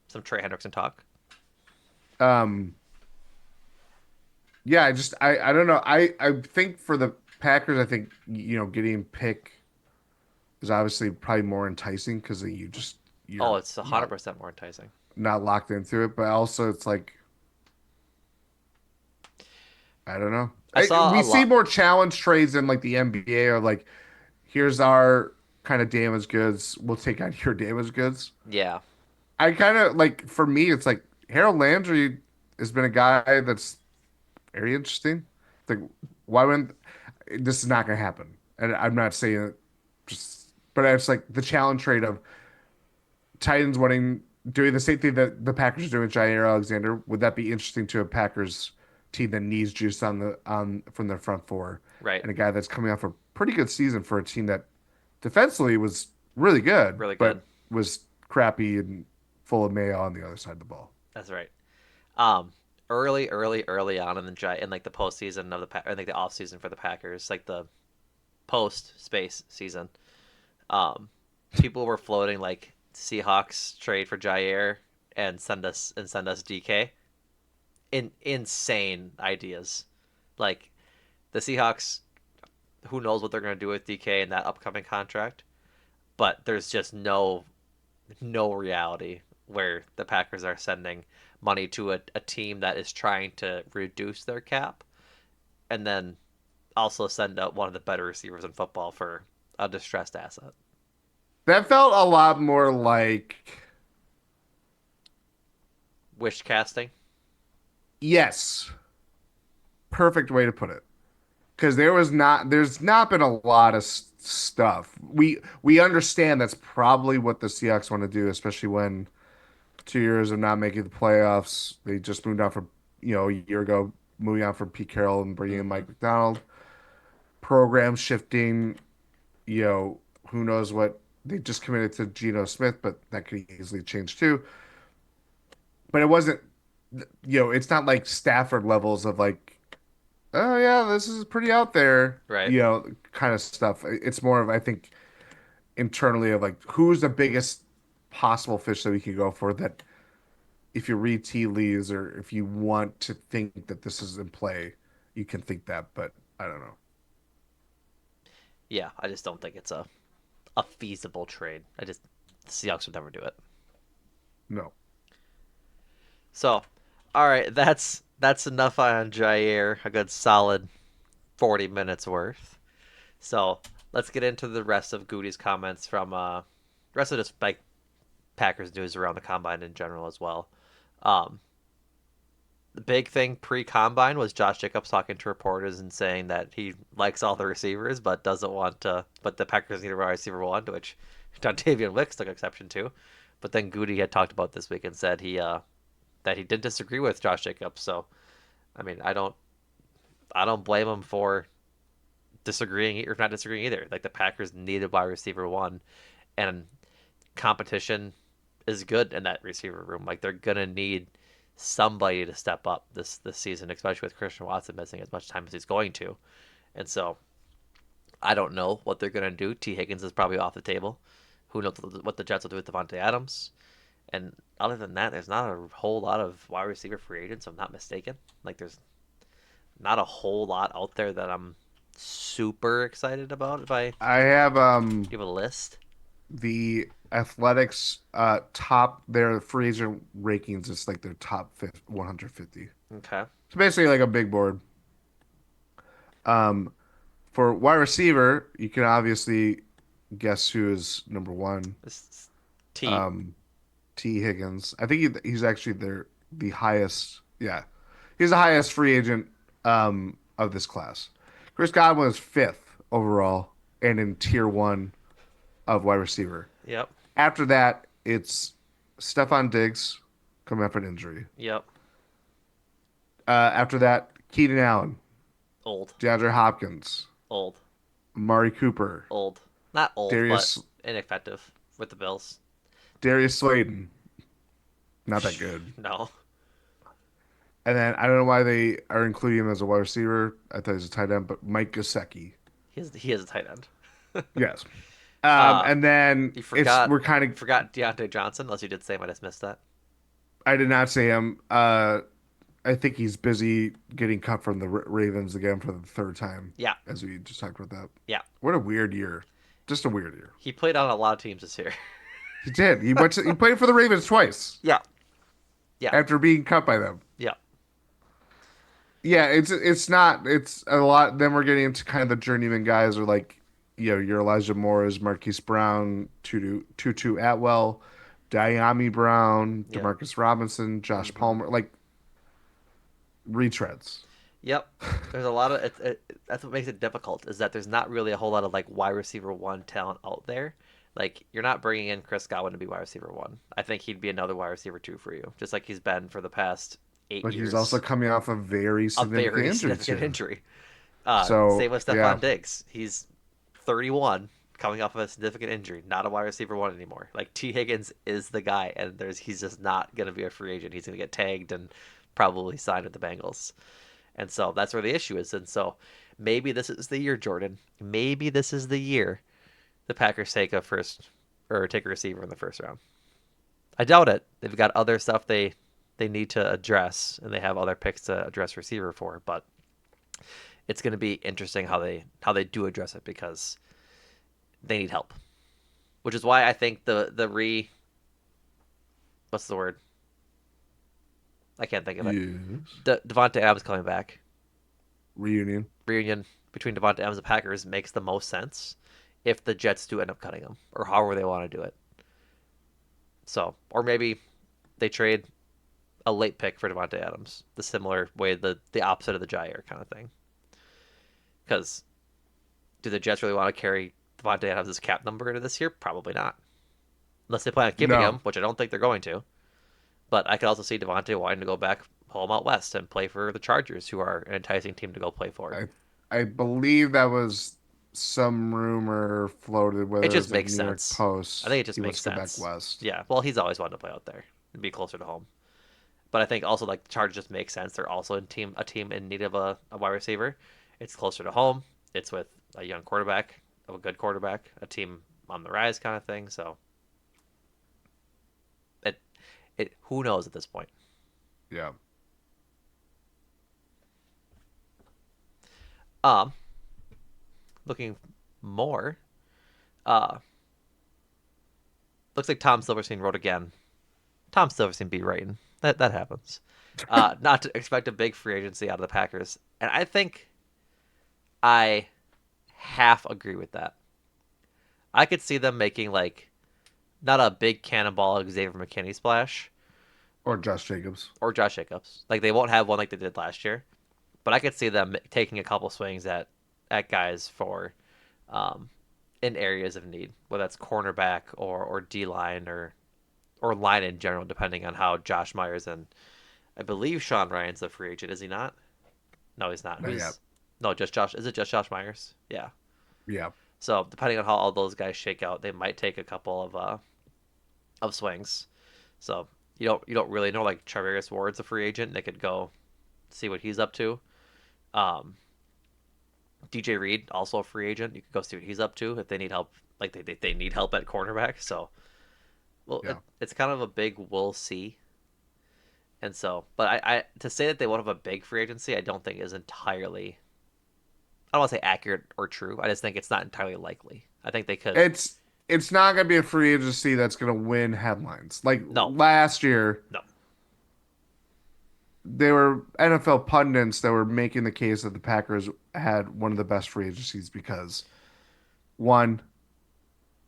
[SPEAKER 1] some Trey Hendrickson talk.
[SPEAKER 2] um, yeah, I don't know. I think for the Packers, I think getting pick is obviously probably more enticing because
[SPEAKER 1] Oh,
[SPEAKER 2] you're
[SPEAKER 1] it's
[SPEAKER 2] not
[SPEAKER 1] 100% more enticing.
[SPEAKER 2] not locked into it, but also it's like I don't know.
[SPEAKER 1] I saw
[SPEAKER 2] We
[SPEAKER 1] a
[SPEAKER 2] see
[SPEAKER 1] lot.
[SPEAKER 2] more challenge trades in like the NBA or like here's our kind of damaged goods. We'll take out your damaged goods.
[SPEAKER 1] Yeah,
[SPEAKER 2] I kind of like for me, it's like Harold Landry has been a guy that's very interesting. Like, why wouldn't this is not going to happen? And I'm not saying it just, but it's like the challenge trade of Titans wanting doing the same thing that the Packers are doing with Jaire Alexander. Would that be interesting to a Packers team that needs juice on from their front four
[SPEAKER 1] right.
[SPEAKER 2] and a guy that's coming off a pretty good season for a team that defensively was really good,
[SPEAKER 1] Really good.
[SPEAKER 2] but was crappy and full of mayo on the other side of the ball.
[SPEAKER 1] That's right. Um, early on in in like the postseason of I think the off season for the Packers, like the post space season. Um, People were floating like Seahawks trade for Jair and send us DK. Insane ideas. Like the Seahawks, who knows what they're going to do with DK in that upcoming contract? But there's just no reality where the Packers are sending money to a team that is trying to reduce their cap and then also send out one of the better receivers in football for a distressed asset.
[SPEAKER 2] That felt a lot more like
[SPEAKER 1] Wish casting.
[SPEAKER 2] yes, perfect way to put it. Because there's not been a lot of stuff. We understand that's probably what the Seahawks want to do, especially when 2 years of not making the playoffs. They just moved on from a year ago, moving on from Pete Carroll and bringing in
[SPEAKER 1] Mm-hmm.
[SPEAKER 2] Mike McDonald. Program shifting, who knows what they just committed to Geno Smith, but that could easily change too. But it wasn't, it's not like Stafford levels of like, oh yeah, this is pretty out there,
[SPEAKER 1] Right.
[SPEAKER 2] kind of stuff. It's more of I think internally of like who's the biggest possible fish that we could go for that if you read tea leaves or if you want to think that this is in play, you can think that, but I don't know.
[SPEAKER 1] Yeah, I just don't think it's a feasible trade. The Seahawks would never do it.
[SPEAKER 2] No.
[SPEAKER 1] So, all right, that's enough on Jair. A good solid 40 minutes worth. So let's get into the rest of Gutey's comments from rest of just like Packers news around the combine in general as well. Um, the big thing pre-combine was Josh Jacobs talking to reporters and saying that he likes all the receivers but doesn't want to. But the Packers need a wide receiver one, to which Dontavian Wicks took exception to. But then Gutey had talked about this week and said that he did disagree with Josh Jacobs. So I mean, I don't blame him for disagreeing or not disagreeing either. Like the Packers needed wide receiver one, and competition is good in that receiver room. Like they're gonna need somebody to step up this season, especially with Christian Watson missing as much time as he's going to. And so I don't know what they're gonna do. T. Higgins is probably off the table. Who knows what the Jets will do with Devontae Adams? And other than that, there's not a whole lot of wide receiver free agents. If I'm not mistaken. Like there's not a whole lot out there that I'm super excited about. If I
[SPEAKER 2] I have
[SPEAKER 1] give a list,
[SPEAKER 2] the Athletics top their free agent rankings is like their top 50, 150.
[SPEAKER 1] okay,
[SPEAKER 2] It's basically like a big board. Um, for wide receiver, you can obviously guess who is number one.
[SPEAKER 1] this T.
[SPEAKER 2] Um, T. Higgins. I think he's actually the highest. Yeah, he's the highest free agent of this class. Chris Godwin is fifth overall and in tier one of wide receiver.
[SPEAKER 1] Yep,
[SPEAKER 2] After that, it's Stephon Diggs coming up an injury.
[SPEAKER 1] yep.
[SPEAKER 2] After that, Keenan Allen,
[SPEAKER 1] Old,
[SPEAKER 2] DeAndre Hopkins,
[SPEAKER 1] old,
[SPEAKER 2] Amari Cooper,
[SPEAKER 1] old. Not old, but
[SPEAKER 2] Darius
[SPEAKER 1] ineffective with the Bills.
[SPEAKER 2] Darius Slayton, not that good.
[SPEAKER 1] No,
[SPEAKER 2] And then I don't know why they are including him as a wide receiver. I thought he was a tight end, but Mike Gesicki.
[SPEAKER 1] he is a tight end.
[SPEAKER 2] Yes.
[SPEAKER 1] Uh,
[SPEAKER 2] And then
[SPEAKER 1] you
[SPEAKER 2] it's
[SPEAKER 1] forgot
[SPEAKER 2] we're kind of
[SPEAKER 1] forgot Deontay Johnson, unless you did say him. I just missed that.
[SPEAKER 2] I did not say him. I think he's busy getting cut from the Ravens again for the third time,
[SPEAKER 1] Yeah,
[SPEAKER 2] as we just talked about that.
[SPEAKER 1] yeah.
[SPEAKER 2] What a weird year. Just a weird year.
[SPEAKER 1] He played on a lot of teams this year.
[SPEAKER 2] He did. He played for the Ravens twice
[SPEAKER 1] Yeah, yeah,
[SPEAKER 2] after being cut by them.
[SPEAKER 1] yeah,
[SPEAKER 2] Yeah, it's a lot. Then we're getting into kind of the journeyman guys are like, your Elijah Moore's, Marquise Brown, Tutu Atwell, Diami Brown,
[SPEAKER 1] yep.
[SPEAKER 2] Demarcus Robinson, Josh
[SPEAKER 1] Hmm.
[SPEAKER 2] Palmer, like retreads.
[SPEAKER 1] Yep. There's a lot of that's what makes it difficult is that there's not really a whole lot of like wide receiver one talent out there. Like you're not bringing in Chris Godwin to be wide receiver one. I think he'd be another wide receiver two for you, just like he's been for the past eight
[SPEAKER 2] But he's also
[SPEAKER 1] years.
[SPEAKER 2] coming off a very
[SPEAKER 1] A
[SPEAKER 2] significant
[SPEAKER 1] very
[SPEAKER 2] injury
[SPEAKER 1] significant
[SPEAKER 2] too.
[SPEAKER 1] injury.
[SPEAKER 2] So
[SPEAKER 1] Same with
[SPEAKER 2] yeah,
[SPEAKER 1] Stephon Diggs. He's 31, coming off of a significant injury, not a wide receiver one anymore. Like T Higgins is the guy, and he's just not going to be a free agent. He's going to get tagged and probably signed with the Bengals. And so that's where the issue is. And so maybe this is the year, Jordan. Maybe this is the year the Packers take a first or take a receiver in the first round. I doubt it. They've got other stuff they need to address, and they have other picks to address receiver for. But it's going to be interesting how they do address it because they need help, which is why I think the what's the word? I can't think of it.
[SPEAKER 2] yes.
[SPEAKER 1] Devontae Adams coming back.
[SPEAKER 2] Reunion.
[SPEAKER 1] Reunion between Devontae Adams and the Packers makes the most sense if the Jets do end up cutting him or however they want to do it. So, or maybe they trade a late pick for Devontae Adams, the similar way the opposite of the Jaire kind of thing. Because do the Jets really want to carry Devontae Adams' cap number into this year? Probably not, unless they plan on keeping
[SPEAKER 2] No,
[SPEAKER 1] him, which I don't think they're going to. But I could also see Devontae wanting to go back home out west and play for the Chargers, who are an enticing team to go play for.
[SPEAKER 2] I I believe that was some rumor floated,
[SPEAKER 1] It
[SPEAKER 2] whether it
[SPEAKER 1] just
[SPEAKER 2] was like
[SPEAKER 1] makes
[SPEAKER 2] New York
[SPEAKER 1] sense. I
[SPEAKER 2] Post.
[SPEAKER 1] think it just
[SPEAKER 2] He
[SPEAKER 1] makes
[SPEAKER 2] wants to go back
[SPEAKER 1] sense.
[SPEAKER 2] west.
[SPEAKER 1] Yeah, well, he's always wanted to play out there and be closer to home. But I think also like the Chargers just make sense. They're also a team in need of a wide receiver. It's closer to home. It's with a young quarterback, of a good quarterback, a team on the rise kind of thing. So it who knows at this point.
[SPEAKER 2] Yeah.
[SPEAKER 1] Um, looking more, uh, looks like Tom Silverstein wrote again. Tom Silverstein be writing. That happens. Not to expect a big free agency out of the Packers, and I think I half agree with that. I could see them making like not a big cannonball Xavier McKinney splash
[SPEAKER 2] Or Josh Jacobs.
[SPEAKER 1] or Josh Jacobs. Like they won't have one like they did last year, but I could see them taking a couple swings at guys for um, in areas of need, whether that's cornerback or D line or line in general, depending on how Josh Myers and I believe Sean Ryan's a free agent, is he not? No, he's not.
[SPEAKER 2] Not yet.
[SPEAKER 1] No, just Josh. Is it just Josh Myers? Yeah.
[SPEAKER 2] Yeah.
[SPEAKER 1] So depending on how all those guys shake out, they might take a couple of swings. So you don't really know. Like Charvarius Ward's a free agent. They could go see what he's up to. Um, DJ Reed also a free agent. You could go see what he's up to if they need help. Like they need help at cornerback. So well,
[SPEAKER 2] Yeah.
[SPEAKER 1] it's kind of a big we'll see. And so, but I to say that they won't have a big free agency, I don't think is entirely. I don't want to say accurate or true. I just think it's not entirely likely. I think they could.
[SPEAKER 2] It's not gonna be a free agency that's gonna win headlines. Like
[SPEAKER 1] No,
[SPEAKER 2] last year,
[SPEAKER 1] no.
[SPEAKER 2] there were NFL pundits that were making the case that the Packers had one of the best free agencies because one,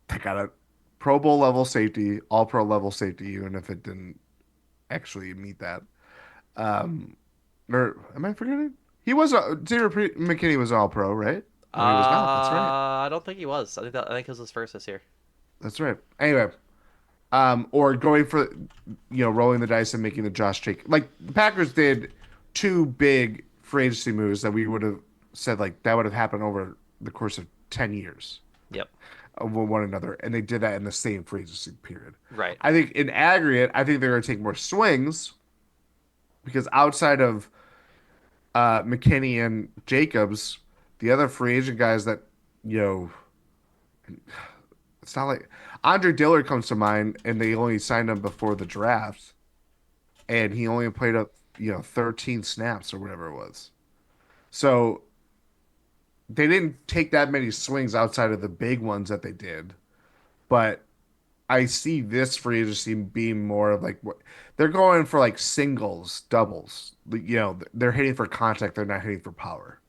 [SPEAKER 2] they got a Pro Bowl level safety, all pro level safety, even if it didn't actually meet that. Um, or am I forgetting? He was a Xavier McKinney was all pro, right? No, he was not. That's right.
[SPEAKER 1] I don't think he was. I think it was his first this year.
[SPEAKER 2] That's right. Anyway, or going for rolling the dice and making the Josh Jacobs. Like the Packers did two big free agency moves that we would have said like that would have happened over the course of 10 years
[SPEAKER 1] Yep.
[SPEAKER 2] of one another, and they did that in the same free agency period.
[SPEAKER 1] Right.
[SPEAKER 2] I think in aggregate, I think they're going to take more swings because outside of McKinney and Jacobs, the other free agent guys that you know, it's not like Andre Dillard comes to mind, and they only signed him before the draft, and he only played up 13 snaps or whatever it was. So they didn't take that many swings outside of the big ones that they did. But I see this free agency being more of like what they're going for, like singles, doubles. They're hitting for contact, they're not hitting for power.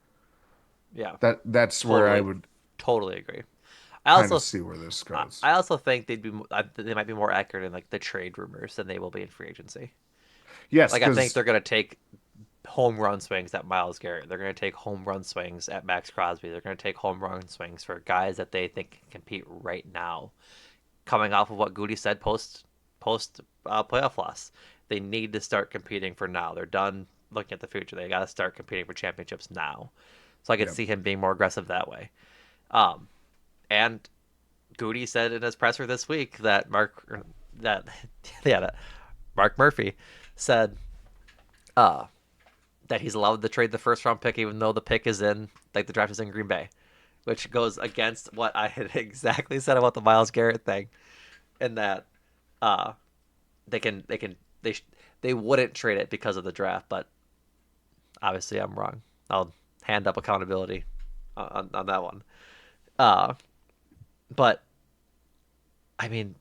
[SPEAKER 1] Yeah.
[SPEAKER 2] That's where I
[SPEAKER 1] Totally.
[SPEAKER 2] would
[SPEAKER 1] Totally agree. I
[SPEAKER 2] kind of
[SPEAKER 1] also
[SPEAKER 2] see where this
[SPEAKER 1] I
[SPEAKER 2] goes.
[SPEAKER 1] I also think they might be more accurate in like the trade rumors than they will be in free agency.
[SPEAKER 2] Yes,
[SPEAKER 1] Like I think
[SPEAKER 2] because
[SPEAKER 1] they're gonna take home run swings at Miles Garrett. They're gonna take home run swings at Max Crosby. They're gonna take home run swings for guys that they think can compete right now. Coming off of what Gutey said post playoff loss, they need to start competing for now. They're done looking at the future. They got to start competing for championships now. So I could
[SPEAKER 2] yeah,
[SPEAKER 1] see him being more aggressive that way. Um, and Gutey said in his presser this week that yeah that Mark Murphy said uh, that he's allowed to trade the first round pick even though the pick is in like the draft is in Green Bay, which goes against what I had exactly said about the Miles Garrett thing, and that uh, they they wouldn't trade it because of the draft, but obviously I'm wrong. I'll hand up accountability on that one. Uh, but I mean,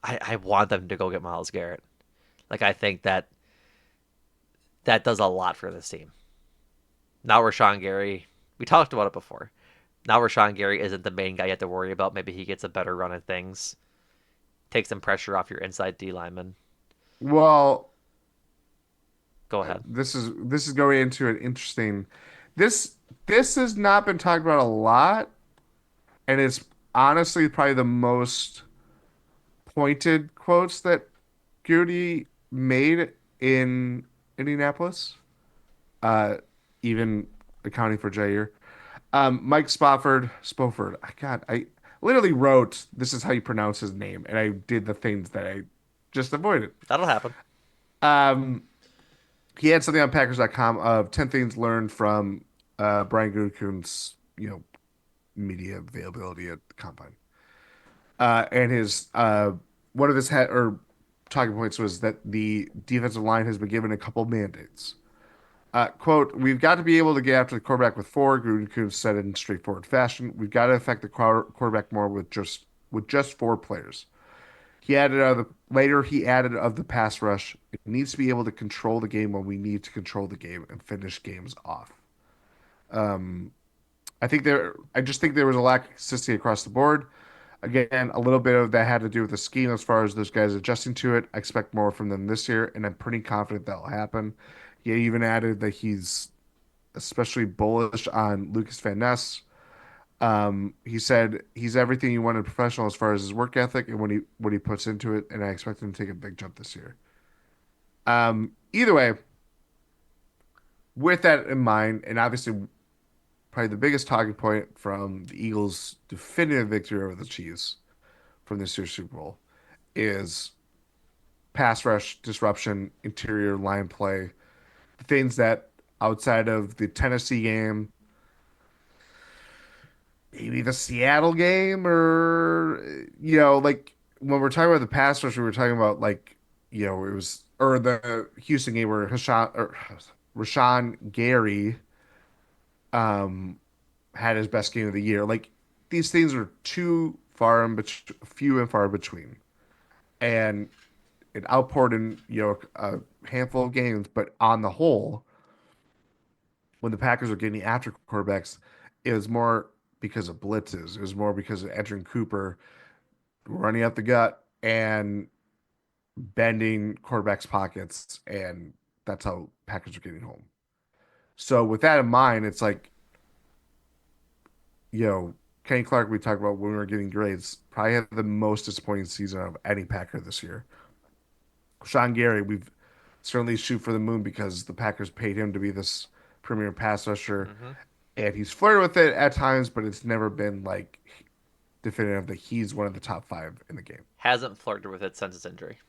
[SPEAKER 1] I want them to go get Miles Garrett. Like I think that does a lot for this team. Now Rashawn Gary, we talked about it before. Now Rashawn Gary isn't the main guy you have to worry about. Maybe he gets a better run at things, take some pressure off your inside D lineman.
[SPEAKER 2] well,
[SPEAKER 1] Go ahead.
[SPEAKER 2] this is going into an interesting. This this has not been talked about a lot, and it's honestly probably the most pointed quotes that Gutey made in Indianapolis, uh, even accounting for Jair. Mike I literally wrote, this is how you pronounce his name, and I did the things that I just avoided.
[SPEAKER 1] That'll happen.
[SPEAKER 2] Um, he had something on Packers.com of 10 things learned from Brian Gutekunst's, media availability at the combine. And his one of his talking points was that the defensive line has been given a couple mandates. Quote, we've got to be able to get after the quarterback with four, Gutekunst said in straightforward fashion. We've got to affect the quarterback more with just four players. He added of the pass rush, it needs to be able to control the game when we need to control the game and finish games off. Um, I just think there was a lack of consistency across the board. Again, a little bit of that had to do with the scheme as far as those guys adjusting to it. I expect more from them this year, and I'm pretty confident that'll happen. He even added that he's especially bullish on Lucas Van Ness. He said he's everything you want in a professional as far as his work ethic and what he puts into it, and I expect him to take a big jump this year. Either way, with that in mind, and obviously probably the biggest talking point from the Eagles' definitive victory over the Chiefs from this year's Super Bowl is pass rush disruption, interior line play, the things that outside of the Tennessee game, maybe the Seattle game, or like when we're talking about the pass rush, we were talking about like it was or the Houston game where Rashawn Gary um had his best game of the year. Like these things are too few and far between, and it outpoured in a handful of games. But on the whole, when the Packers were getting after quarterbacks, it was more because of blitzes. It was more because of entering Cooper, running up the gut, and bending quarterbacks' pockets, and that's how Packers are getting home. So with that in mind, it's like Kenny Clark, we talked about when we were getting grades, probably had the most disappointing season of any Packer this year. Sean Gary, we've certainly shoot for the moon because the Packers paid him to be this premier pass rusher,
[SPEAKER 1] Mm-hmm.
[SPEAKER 2] and he's flirted with it at times, but it's never been like definitive that he's one of the top five in the game.
[SPEAKER 1] Hasn't flirted with it since his injury.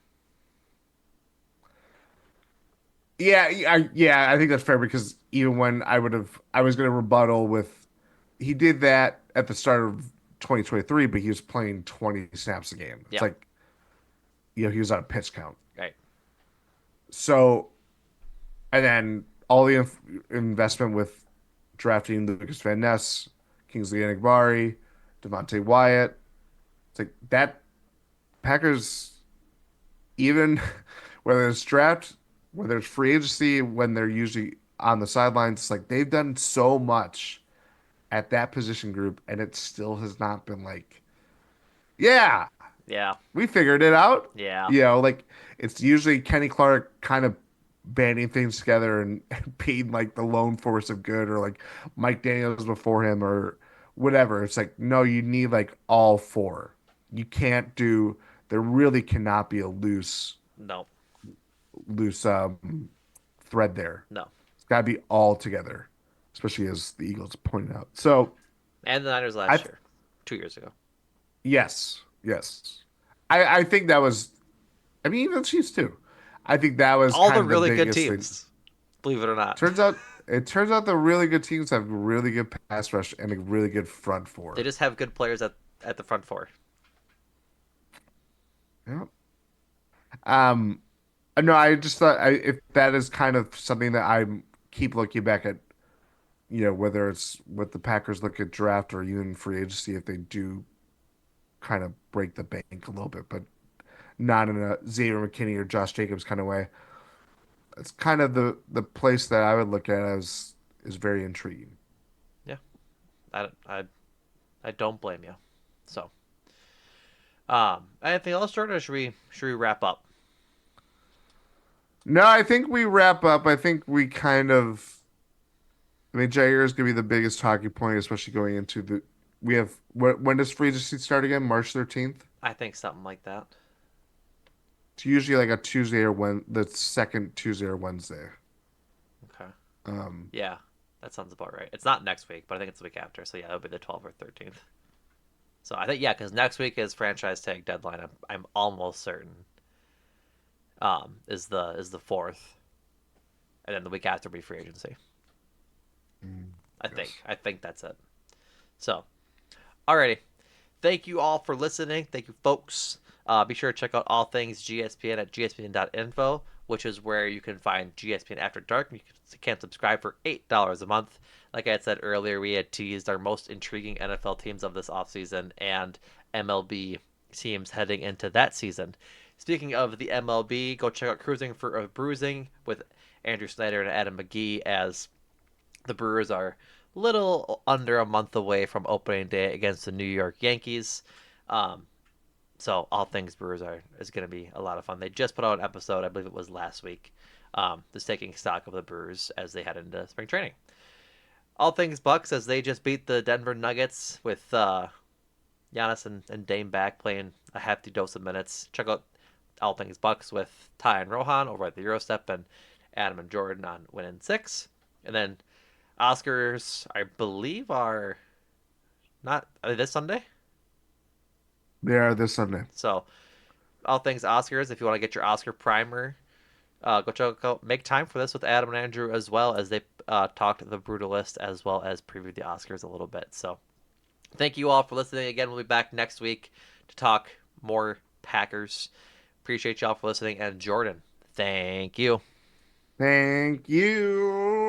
[SPEAKER 2] Yeah, I think that's fair because even when I was going to rebuttal with, he did that at the start of 2023, but he was playing 20 snaps a game. It's
[SPEAKER 1] Yeah.
[SPEAKER 2] like, he was on a pitch count.
[SPEAKER 1] Right.
[SPEAKER 2] So, and then all the investment with drafting Lucas Van Ness, Kingsley Enagbari, Devontae Wyatt. It's like that Packers, even whether it's draft, whether it's free agency, when they're usually on the sidelines, it's like they've done so much at that position group, and it still has not been like, yeah,
[SPEAKER 1] Yeah.
[SPEAKER 2] we figured it out.
[SPEAKER 1] Yeah.
[SPEAKER 2] Like it's usually Kenny Clark kind of banding things together and being like the lone force of good, or like Mike Daniels before him, or whatever. It's like, no, you need like all four. You can't do, there really cannot be a
[SPEAKER 1] No.
[SPEAKER 2] loose thread there.
[SPEAKER 1] No.
[SPEAKER 2] It's got to be all together, especially as the Eagles pointed out. So
[SPEAKER 1] And the Niners
[SPEAKER 2] I,
[SPEAKER 1] last year, 2 years ago.
[SPEAKER 2] yes. I think that was, I mean, even the Chiefs too. I think that was
[SPEAKER 1] All the
[SPEAKER 2] kind of the
[SPEAKER 1] really good
[SPEAKER 2] biggest thing.
[SPEAKER 1] teams, believe it or not.
[SPEAKER 2] It turns out the really good teams have really good pass rush and a really good front
[SPEAKER 1] They
[SPEAKER 2] four.
[SPEAKER 1] just have good players at the front four.
[SPEAKER 2] Yeah. Um, no, I just thought if that is kind of something that I keep looking back at, whether it's what the Packers look at draft or even free agency, if they do kind of break the bank a little bit, but not in a Xavier McKinney or Josh Jacobs kind of way. It's kind of the place that I would look at as is very intriguing.
[SPEAKER 1] Yeah. I don't blame you. So, anything else, Jordan, or should we wrap up?
[SPEAKER 2] No, I think we wrap up. I think we kind of. I mean, Jair is going to be the biggest talking point, especially going into the. We have when does free agency start again? March 13th.
[SPEAKER 1] I think something like that.
[SPEAKER 2] It's usually like a Tuesday or the second Tuesday or Wednesday.
[SPEAKER 1] Okay.
[SPEAKER 2] Um,
[SPEAKER 1] Yeah, that sounds about right. It's not next week, but I think it's the week after. So yeah, it'll be the 12th or 13th. So I think yeah, because next week is franchise tag deadline. I'm almost certain. Is the fourth, and then the week after will be free agency. I think.
[SPEAKER 2] yes.
[SPEAKER 1] I think that's it. So, alrighty. Thank you all for listening. Thank you, folks. Be sure to check out all things GSPN at gspn.info, which is where you can find GSPN After Dark. You can subscribe for $8 a month. Like I had said earlier, we had teased our most intriguing NFL teams of this offseason and MLB teams heading into that season. Speaking of the MLB, go check out Cruising for a Bruising with Andrew Snyder and Adam McGee, as the Brewers are little under a month away from opening day against the New York Yankees. Um, so all things Brewers is going to be a lot of fun. They just put out an episode, I believe it was last week, just taking stock of the Brewers as they head into spring training. All things Bucks, as they just beat the Denver Nuggets with Giannis and Dame back playing a hefty dose of minutes. Check out All Things Bucks with Ty and Rohan over at the Eurostep, and Adam and Jordan on Win in 6. And then Oscars, I believe, are not are they this Sunday.
[SPEAKER 2] They are this Sunday.
[SPEAKER 1] So all things Oscars. If you want to get your Oscar primer, go make time for this with Adam and Andrew as well as they talked the Brutalist as well as previewed the Oscars a little bit. So thank you all for listening again. We'll be back next week to talk more Packers. Appreciate y'all for listening. And Jordan, thank you.
[SPEAKER 2] Thank you.